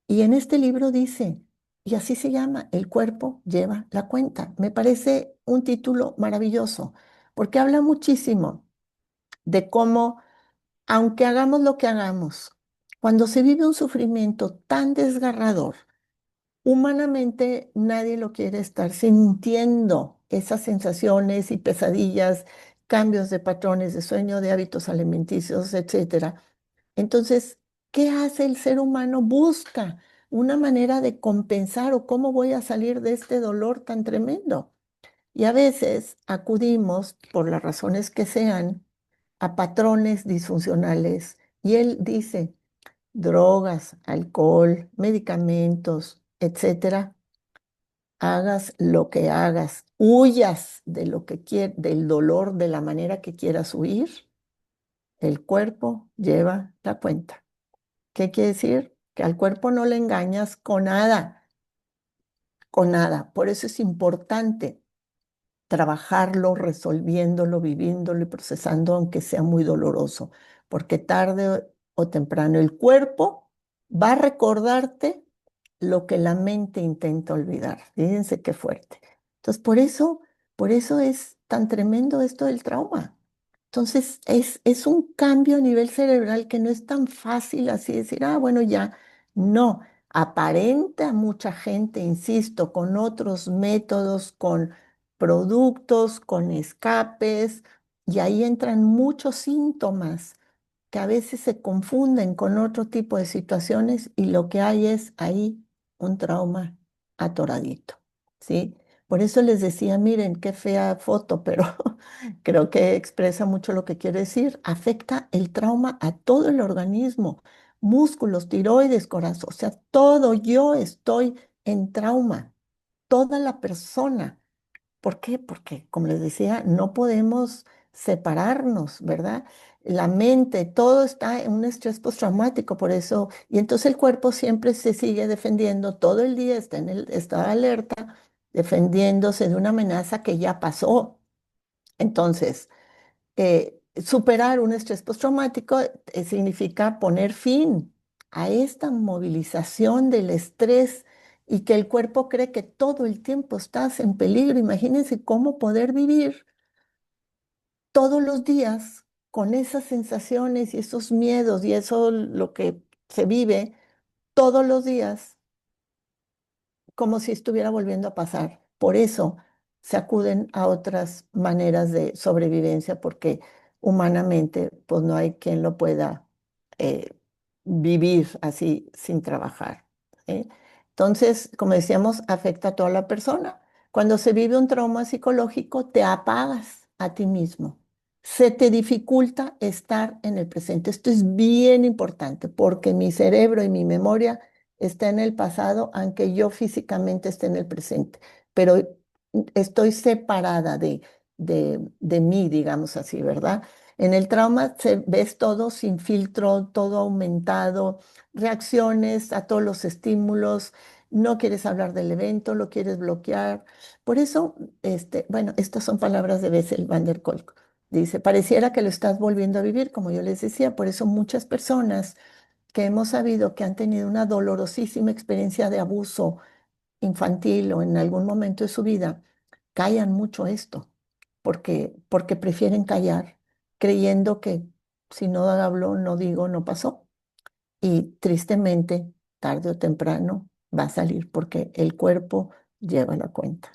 y en este libro dice, y así se llama, El cuerpo lleva la cuenta. Me parece un título maravilloso, porque habla muchísimo de cómo aunque hagamos lo que hagamos, cuando se vive un sufrimiento tan desgarrador, humanamente nadie lo quiere estar sintiendo esas sensaciones y pesadillas, cambios de patrones de sueño, de hábitos alimenticios, etcétera. Entonces, ¿qué hace el ser humano? Busca una manera de compensar o cómo voy a salir de este dolor tan tremendo. Y a veces acudimos, por las razones que sean, a patrones disfuncionales. Y él dice, drogas, alcohol, medicamentos, etcétera, hagas lo que hagas, huyas de lo que del dolor de la manera que quieras huir, el cuerpo lleva la cuenta. ¿Qué quiere decir? Que al cuerpo no le engañas con nada, con nada. Por eso es importante trabajarlo, resolviéndolo, viviéndolo y procesando, aunque sea muy doloroso, porque tarde o temprano el cuerpo va a recordarte lo que la mente intenta olvidar. Fíjense qué fuerte. Entonces, por eso es tan tremendo esto del trauma. Entonces, es un cambio a nivel cerebral que no es tan fácil así decir, ah, bueno, ya. No, aparenta mucha gente, insisto, con otros métodos, con productos, con escapes, y ahí entran muchos síntomas que a veces se confunden con otro tipo de situaciones y lo que hay es ahí un trauma atoradito, ¿sí? Por eso les decía, miren, qué fea foto, pero creo que expresa mucho lo que quiero decir. Afecta el trauma a todo el organismo, músculos, tiroides, corazón, o sea, todo yo estoy en trauma, toda la persona. ¿Por qué? Porque, como les decía, no podemos separarnos, ¿verdad? La mente, todo está en un estrés postraumático, por eso, y entonces el cuerpo siempre se sigue defendiendo, todo el día está en el estado de alerta, defendiéndose de una amenaza que ya pasó. Entonces, superar un estrés postraumático significa poner fin a esta movilización del estrés y que el cuerpo cree que todo el tiempo estás en peligro. Imagínense cómo poder vivir todos los días con esas sensaciones y esos miedos y eso lo que se vive todos los días como si estuviera volviendo a pasar. Por eso se acuden a otras maneras de sobrevivencia, porque humanamente pues no hay quien lo pueda eh, vivir así sin trabajar. ¿eh? Entonces, como decíamos, afecta a toda la persona. Cuando se vive un trauma psicológico, te apagas a ti mismo. Se te dificulta estar en el presente. Esto es bien importante porque mi cerebro y mi memoria está en el pasado, aunque yo físicamente esté en el presente. Pero estoy separada de mí, digamos así, ¿verdad? En el trauma ves todo sin filtro, todo aumentado, reacciones a todos los estímulos, no quieres hablar del evento, lo quieres bloquear. Por eso, bueno, estas son palabras de Bessel van der Kolk. Dice, pareciera que lo estás volviendo a vivir, como yo les decía, por eso muchas personas que hemos sabido que han tenido una dolorosísima experiencia de abuso infantil o en algún momento de su vida, callan mucho esto, porque prefieren callar, creyendo que si no hablo, no digo, no pasó. Y tristemente, tarde o temprano, va a salir porque el cuerpo lleva la cuenta.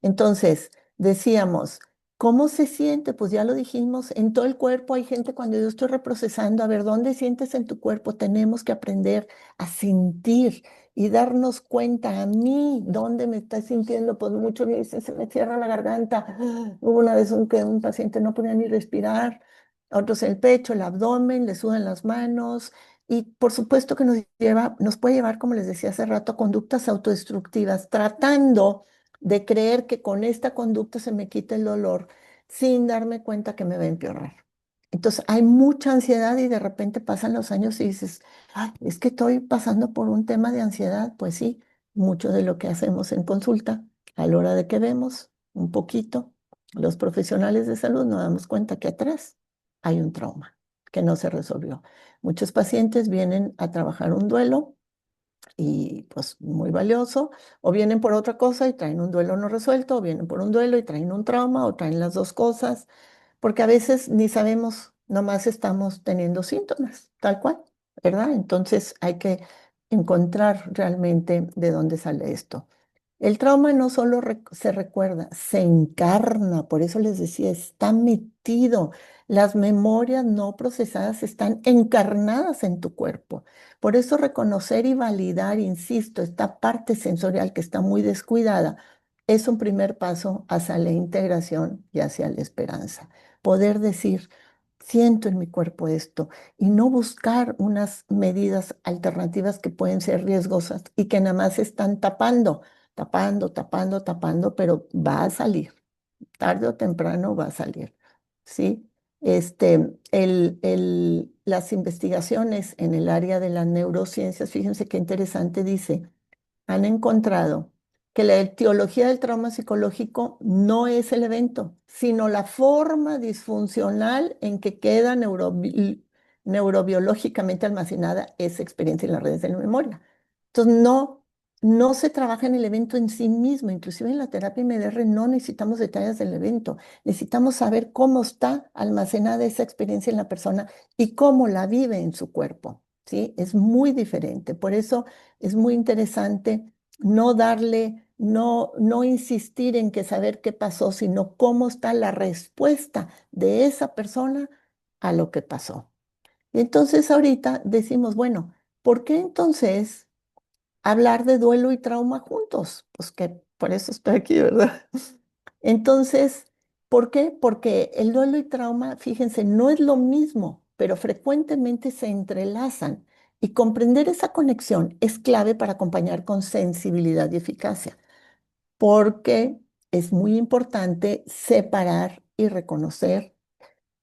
Entonces, decíamos, ¿cómo se siente? Pues ya lo dijimos, en todo el cuerpo hay gente cuando yo estoy reprocesando, a ver, ¿dónde sientes en tu cuerpo? Tenemos que aprender a sentir y darnos cuenta a mí, ¿dónde me estoy sintiendo? Pues muchos me dicen, se me cierra la garganta. Hubo una vez que un paciente no podía ni respirar, otros el pecho, el abdomen, le sudan las manos. Y por supuesto que nos puede llevar, como les decía hace rato, a conductas autodestructivas, tratando de creer que con esta conducta se me quita el dolor sin darme cuenta que me va a empeorar. Entonces hay mucha ansiedad y de repente pasan los años y dices, "Ay, es que estoy pasando por un tema de ansiedad". Pues sí, mucho de lo que hacemos en consulta, a la hora de que vemos un poquito, los profesionales de salud nos damos cuenta que atrás hay un trauma que no se resolvió. Muchos pacientes vienen a trabajar un duelo y pues muy valioso, o vienen por otra cosa y traen un duelo no resuelto, o vienen por un duelo y traen un trauma, o traen las dos cosas, porque a veces ni sabemos, nomás estamos teniendo síntomas, tal cual, ¿verdad? Entonces hay que encontrar realmente de dónde sale esto. El trauma no solo se recuerda, se encarna, por eso les decía, está metido. Las memorias no procesadas están encarnadas en tu cuerpo. Por eso reconocer y validar, insisto, esta parte sensorial que está muy descuidada es un primer paso hacia la integración y hacia la esperanza. Poder decir, siento en mi cuerpo esto y no buscar unas medidas alternativas que pueden ser riesgosas y que nada más están tapando, pero va a salir, tarde o temprano va a salir, ¿sí? Las investigaciones en el área de las neurociencias, fíjense qué interesante dice, han encontrado que la etiología del trauma psicológico no es el evento, sino la forma disfuncional en que queda neurobiológicamente almacenada esa experiencia en las redes de la memoria. Entonces, no se trabaja en el evento en sí mismo, inclusive en la terapia MDR no necesitamos detalles del evento, necesitamos saber cómo está almacenada esa experiencia en la persona y cómo la vive en su cuerpo, ¿sí? Es muy diferente, por eso es muy interesante no insistir en que saber qué pasó, sino cómo está la respuesta de esa persona a lo que pasó. Y entonces ahorita decimos, bueno, ¿por qué entonces hablar de duelo y trauma juntos? Pues que por eso estoy aquí, ¿verdad? Entonces, ¿por qué? Porque el duelo y trauma, fíjense, no es lo mismo, pero frecuentemente se entrelazan y comprender esa conexión es clave para acompañar con sensibilidad y eficacia, porque es muy importante separar y reconocer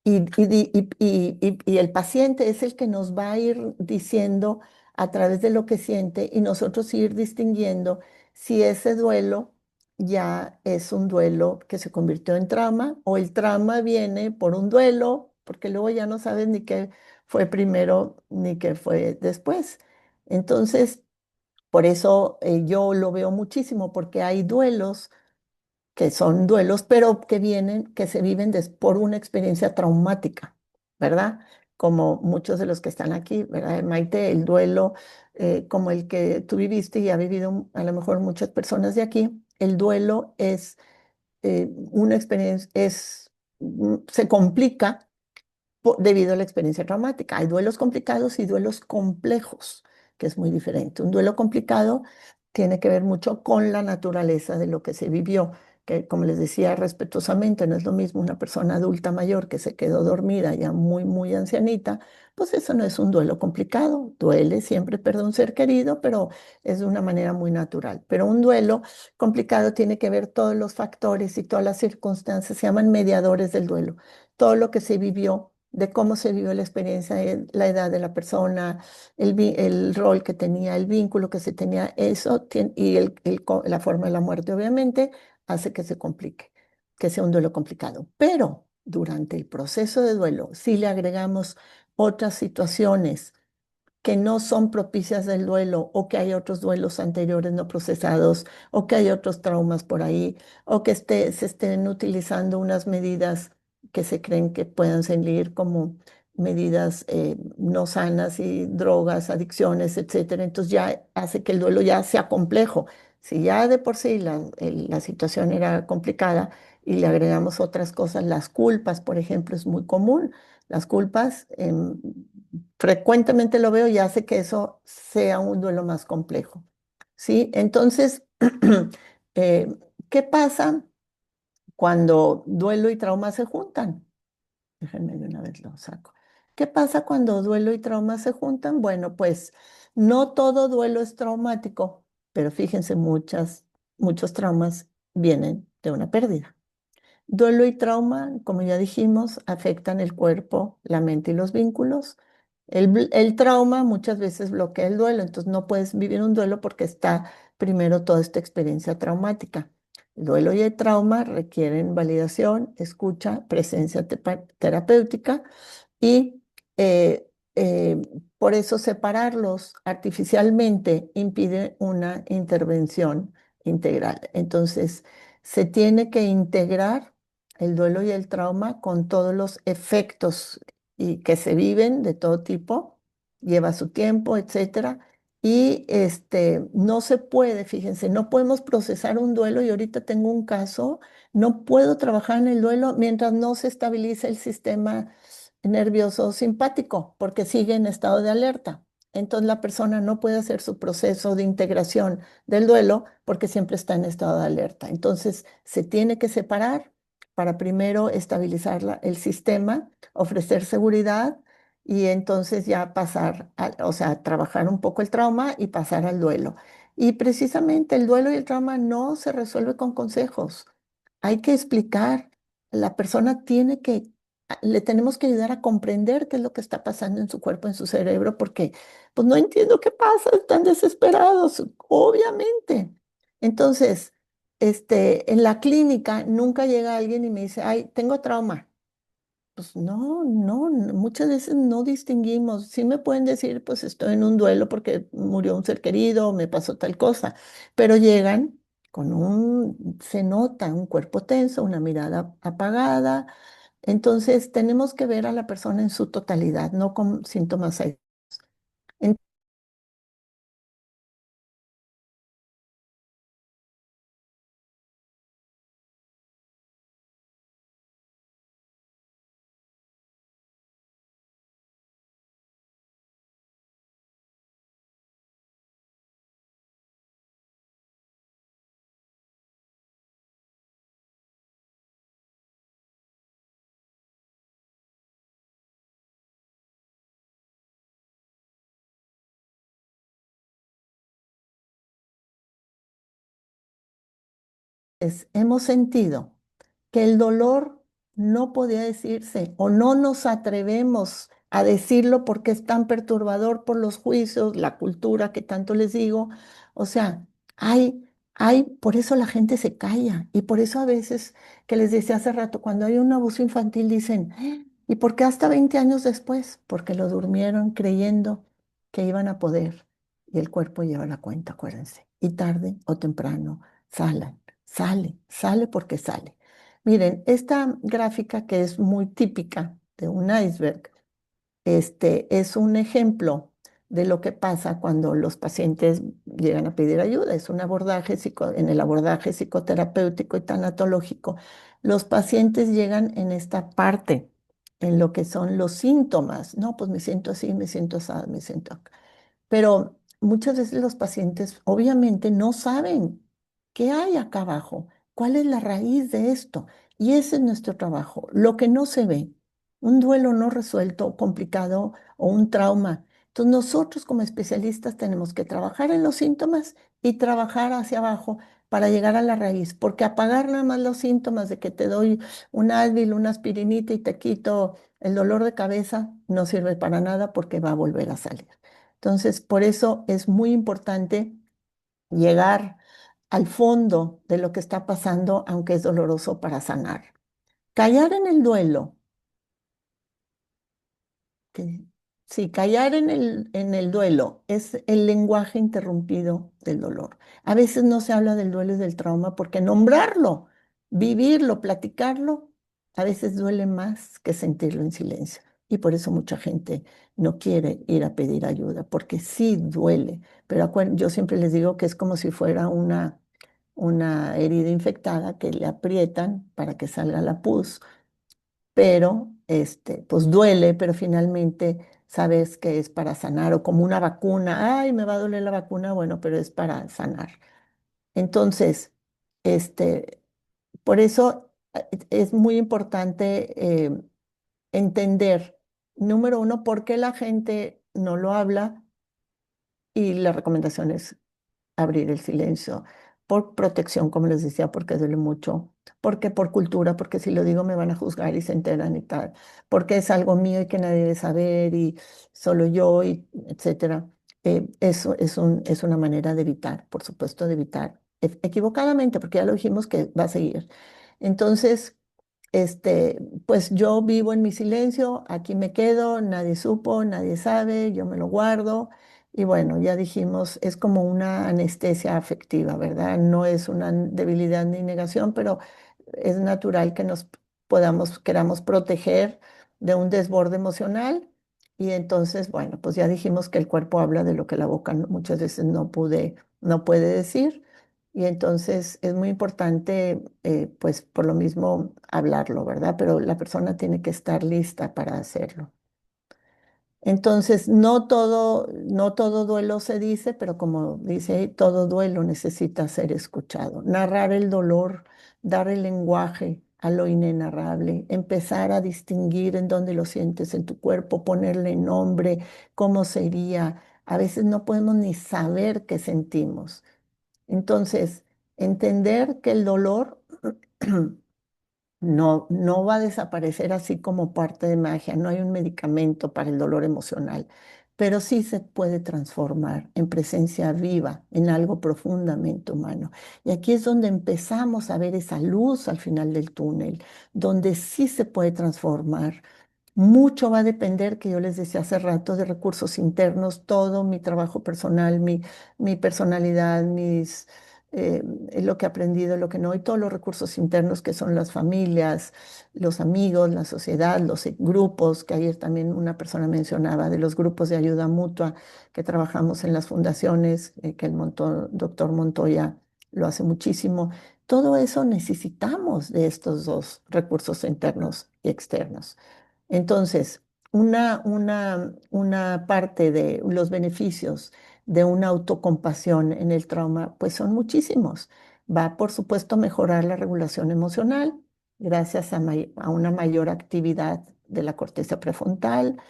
y el paciente es el que nos va a ir diciendo a través de lo que siente y nosotros ir distinguiendo si ese duelo ya es un duelo que se convirtió en trauma o el trauma viene por un duelo, porque luego ya no sabes ni qué fue primero ni qué fue después. Entonces, por eso yo lo veo muchísimo, porque hay duelos que son duelos, pero que se viven por una experiencia traumática, ¿verdad? Como muchos de los que están aquí, ¿verdad? Maite, el duelo como el que tú viviste y ha vivido a lo mejor muchas personas de aquí, el duelo es una experiencia, se complica debido a la experiencia traumática. Hay duelos complicados y duelos complejos. que es muy diferente. Un duelo complicado tiene que ver mucho con la naturaleza de lo que se vivió, que como les decía respetuosamente, no es lo mismo una persona adulta mayor que se quedó dormida ya muy, muy ancianita, pues eso no es un duelo complicado. Duele siempre perder un ser querido, pero es de una manera muy natural. Pero un duelo complicado tiene que ver todos los factores y todas las circunstancias, se llaman mediadores del duelo. Todo lo que se vivió, de cómo se vivió la experiencia, la edad de la persona, el rol que tenía, el vínculo que se tenía, eso y la forma de la muerte, obviamente, hace que se complique, que sea un duelo complicado. Pero durante el proceso de duelo, si le agregamos otras situaciones que no son propicias del duelo o que hay otros duelos anteriores no procesados o que hay otros traumas por ahí o que se estén utilizando unas medidas que se creen que puedan salir como medidas no sanas y drogas, adicciones, etcétera. Entonces ya hace que el duelo ya sea complejo. Si ya de por sí la situación era complicada y le agregamos otras cosas, las culpas, por ejemplo, es muy común. Las culpas, frecuentemente lo veo y hace que eso sea un duelo más complejo. ¿Sí? Entonces, eh, ¿qué pasa cuando duelo y trauma se juntan? Déjenme de una vez lo saco. ¿Qué pasa cuando duelo y trauma se juntan? Bueno, pues no todo duelo es traumático, pero fíjense, muchos traumas vienen de una pérdida. Duelo y trauma, como ya dijimos, afectan el cuerpo, la mente y los vínculos. El trauma muchas veces bloquea el duelo, entonces no puedes vivir un duelo porque está primero toda esta experiencia traumática. El duelo y el trauma requieren validación, escucha, presencia terapéutica y eh, eh, por eso separarlos artificialmente impide una intervención integral. Entonces, se tiene que integrar el duelo y el trauma con todos los efectos y que se viven de todo tipo, lleva su tiempo, etcétera. Y no se puede, fíjense, no podemos procesar un duelo y ahorita tengo un caso, no puedo trabajar en el duelo mientras no se estabilice el sistema nervioso simpático, porque sigue en estado de alerta. Entonces la persona no puede hacer su proceso de integración del duelo porque siempre está en estado de alerta. Entonces se tiene que separar para primero estabilizar el sistema, ofrecer seguridad y entonces ya pasar, o sea, trabajar un poco el trauma y pasar al duelo. Y precisamente el duelo y el trauma no se resuelve con consejos. Hay que explicar. La persona tiene que le tenemos que ayudar a comprender qué es lo que está pasando en su cuerpo, en su cerebro, porque pues no entiendo qué pasa, están desesperados, obviamente. Entonces, en la clínica nunca llega alguien y me dice, ay, tengo trauma. Pues muchas veces no distinguimos. Sí me pueden decir, pues estoy en un duelo porque murió un ser querido o me pasó tal cosa, pero llegan se nota un cuerpo tenso, una mirada apagada. Entonces tenemos que ver a la persona en su totalidad, no con síntomas aislados. Hemos sentido que el dolor no podía decirse o no nos atrevemos a decirlo porque es tan perturbador por los juicios, la cultura que tanto les digo. O sea, por eso la gente se calla y por eso a veces, que les decía hace rato, cuando hay un abuso infantil dicen, "Ah, ¿y por qué hasta 20 años después? Porque lo durmieron creyendo que iban a poder y el cuerpo lleva la cuenta, acuérdense. Y tarde o temprano sale porque sale. Miren, esta gráfica que es muy típica de un iceberg, es un ejemplo de lo que pasa cuando los pacientes llegan a pedir ayuda. Es un abordaje en el abordaje psicoterapéutico y tanatológico. Los pacientes llegan en esta parte, en lo que son los síntomas. No, pues me siento así, me siento así, me siento acá. Pero muchas veces los pacientes obviamente no saben qué hay acá abajo, cuál es la raíz de esto. Y ese es nuestro trabajo, lo que no se ve, un duelo no resuelto, complicado o un trauma. Entonces nosotros como especialistas tenemos que trabajar en los síntomas y trabajar hacia abajo para llegar a la raíz, porque apagar nada más los síntomas de que te doy un Advil, una aspirinita y te quito el dolor de cabeza no sirve para nada porque va a volver a salir. Entonces, por eso es muy importante llegar al fondo de lo que está pasando, aunque es doloroso para sanar. Callar en el duelo que sí, callar en el duelo es el lenguaje interrumpido del dolor. A veces no se habla del duelo y del trauma porque nombrarlo, vivirlo, platicarlo, a veces duele más que sentirlo en silencio. Y por eso mucha gente no quiere ir a pedir ayuda, porque sí duele. Pero yo siempre les digo que es como si fuera una herida infectada que le aprietan para que salga la pus, pero pues duele, pero finalmente sabes que es para sanar, o como una vacuna, ay, me va a doler la vacuna, bueno, pero es para sanar. Entonces, este, por eso es muy importante entender, número uno, por qué la gente no lo habla y la recomendación es abrir el silencio, por protección, como les decía, porque duele mucho, porque por cultura, porque si lo digo me van a juzgar y se enteran y tal, porque es algo mío y que nadie debe saber y solo yo, y etcétera. Eso es una manera de evitar, por supuesto, de evitar equivocadamente, porque ya lo dijimos que va a seguir. Entonces, pues yo vivo en mi silencio, aquí me quedo, nadie supo, nadie sabe, yo me lo guardo. Y bueno, ya dijimos, es como una anestesia afectiva, ¿verdad? No es una debilidad ni negación, pero es natural que nos queramos proteger de un desborde emocional. Y entonces, bueno, pues ya dijimos que el cuerpo habla de lo que la boca muchas veces no puede decir. Y entonces es muy importante, pues por lo mismo, hablarlo, ¿verdad? Pero la persona tiene que estar lista para hacerlo. Entonces, no todo duelo se dice, pero como dice ahí, todo duelo necesita ser escuchado. Narrar el dolor, dar el lenguaje a lo inenarrable, empezar a distinguir en dónde lo sientes en tu cuerpo, ponerle nombre, cómo sería. A veces no podemos ni saber qué sentimos. Entonces, entender que el dolor no va a desaparecer así como parte de magia, no hay un medicamento para el dolor emocional, pero sí se puede transformar en presencia viva, en algo profundamente humano. Y aquí es donde empezamos a ver esa luz al final del túnel, donde sí se puede transformar. Mucho va a depender, que yo les decía hace rato, de recursos internos, todo mi trabajo personal, mi personalidad, eh, lo que he aprendido, lo que no, y todos los recursos internos que son las familias, los amigos, la sociedad, los grupos, que ayer también una persona mencionaba, de los grupos de ayuda mutua que trabajamos en las fundaciones, que doctor Montoya lo hace muchísimo. Todo eso necesitamos de estos dos recursos internos y externos. Entonces, una parte de los beneficios de una autocompasión en el trauma, pues son muchísimos. Va, por supuesto, a mejorar la regulación emocional gracias a una mayor actividad de la corteza prefrontal.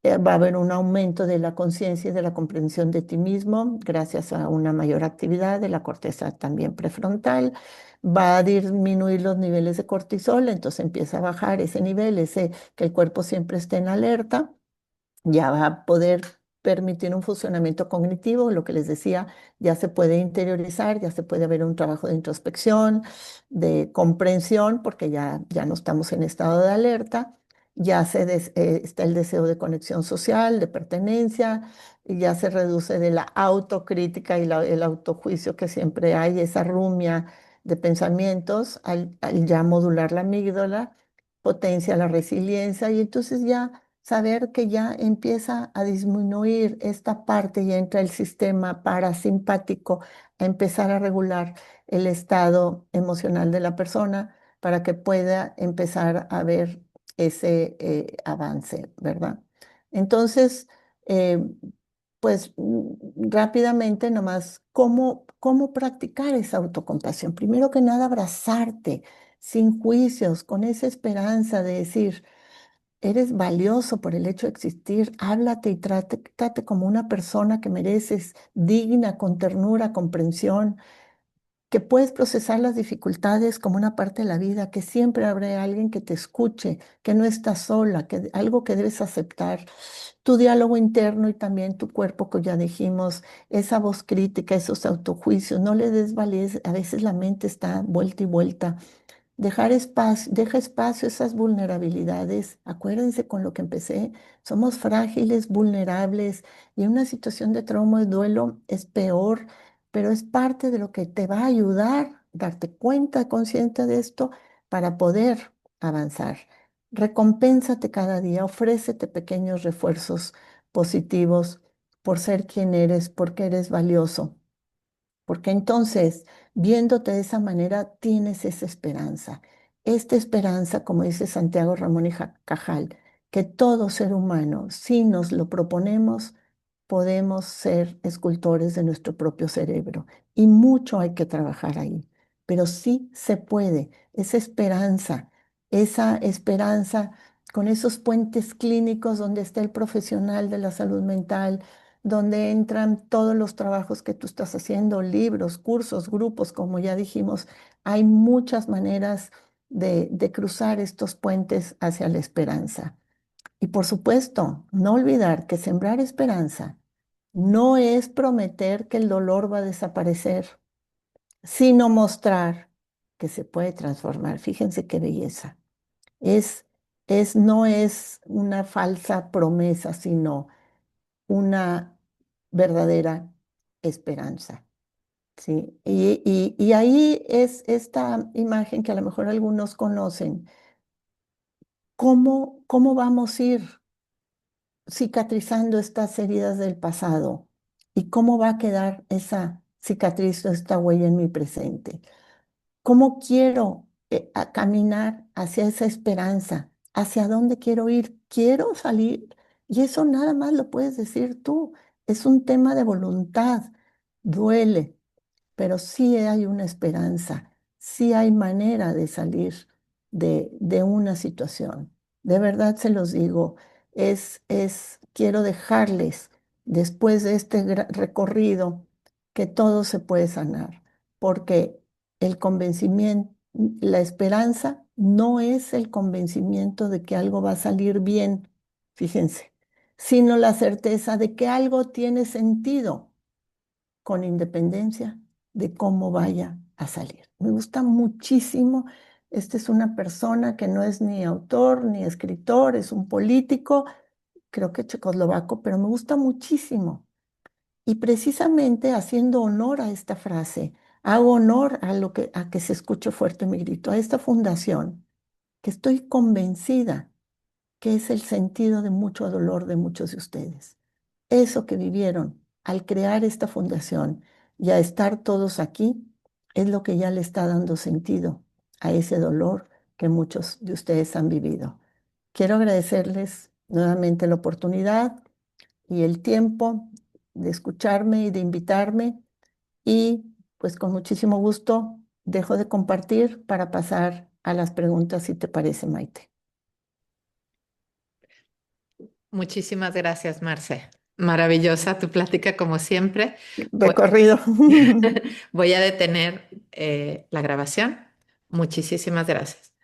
Va a haber un aumento de la conciencia y de la comprensión de ti mismo gracias a una mayor actividad de la corteza también prefrontal. Va a disminuir los niveles de cortisol, entonces empieza a bajar ese nivel, ese que el cuerpo siempre esté en alerta. Ya va a poder permitir un funcionamiento cognitivo, lo que les decía, ya se puede interiorizar, ya se puede haber un trabajo de introspección, de comprensión, porque ya no estamos en estado de alerta, ya está el deseo de conexión social, de pertenencia, y ya se reduce de la autocrítica y el autojuicio que siempre hay, esa rumia de pensamientos, al ya modular la amígdala, potencia la resiliencia y entonces ya saber que ya empieza a disminuir esta parte y entra el sistema parasimpático a empezar a regular el estado emocional de la persona para que pueda empezar a ver ese avance, ¿verdad? Entonces, eh, pues rápidamente nomás, ¿cómo practicar esa autocompasión? Primero que nada, abrazarte sin juicios, con esa esperanza de decir, eres valioso por el hecho de existir, háblate y trate como una persona que mereces, digna, con ternura, comprensión, que puedes procesar las dificultades como una parte de la vida, que siempre habrá alguien que te escuche, que no estás sola, que algo que debes aceptar. Tu diálogo interno y también tu cuerpo, que ya dijimos, esa voz crítica, esos autojuicios, no le des validez, a veces la mente está vuelta y vuelta. Dejar espacio, deja espacio a esas vulnerabilidades. Acuérdense con lo que empecé, somos frágiles, vulnerables y en una situación de trauma y duelo es peor, pero es parte de lo que te va a ayudar, darte cuenta, consciente de esto para poder avanzar. Recompénsate cada día, ofrécete pequeños refuerzos positivos por ser quien eres, porque eres valioso. Porque entonces, viéndote de esa manera, tienes esa esperanza. Esta esperanza, como dice Santiago Ramón y Cajal, que todo ser humano, si nos lo proponemos, podemos ser escultores de nuestro propio cerebro. Y mucho hay que trabajar ahí. Pero sí se puede. Esa esperanza con esos puentes clínicos donde está el profesional de la salud mental, donde entran todos los trabajos que tú estás haciendo, libros, cursos, grupos, como ya dijimos, hay muchas maneras de cruzar estos puentes hacia la esperanza. Y por supuesto, no olvidar que sembrar esperanza no es prometer que el dolor va a desaparecer, sino mostrar que se puede transformar. Fíjense qué belleza. Es, no es una falsa promesa, sino una verdadera esperanza. ¿Sí? Y ahí es esta imagen que a lo mejor algunos conocen. ¿Cómo vamos a ir cicatrizando estas heridas del pasado? ¿Y cómo va a quedar esa cicatriz o esta huella en mi presente? ¿Cómo quiero caminar hacia esa esperanza? ¿Hacia dónde quiero ir? ¿Quiero salir? Y eso nada más lo puedes decir tú. Es un tema de voluntad. Duele, pero sí hay una esperanza, sí hay manera de salir de una situación. De verdad se los digo, quiero dejarles, después de este recorrido, que todo se puede sanar, porque el convencimiento, la esperanza no es el convencimiento de que algo va a salir bien, fíjense, sino la certeza de que algo tiene sentido con independencia de cómo vaya a salir. Me gusta muchísimo. Esta es una persona que no es ni autor ni escritor, es un político, creo que checoslovaco, pero me gusta muchísimo. Y precisamente haciendo honor a esta frase, hago honor a que se escuche fuerte mi grito, a esta fundación, que estoy convencida que es el sentido de mucho dolor de muchos de ustedes. Eso que vivieron al crear esta fundación y a estar todos aquí es lo que ya le está dando sentido a ese dolor que muchos de ustedes han vivido. Quiero agradecerles nuevamente la oportunidad y el tiempo de escucharme y de invitarme y pues con muchísimo gusto dejo de compartir para pasar a las preguntas, si te parece, Maite. Muchísimas gracias, Marce. Maravillosa tu plática como siempre. Voy, Recorrido. voy a detener la grabación. Muchísimas gracias.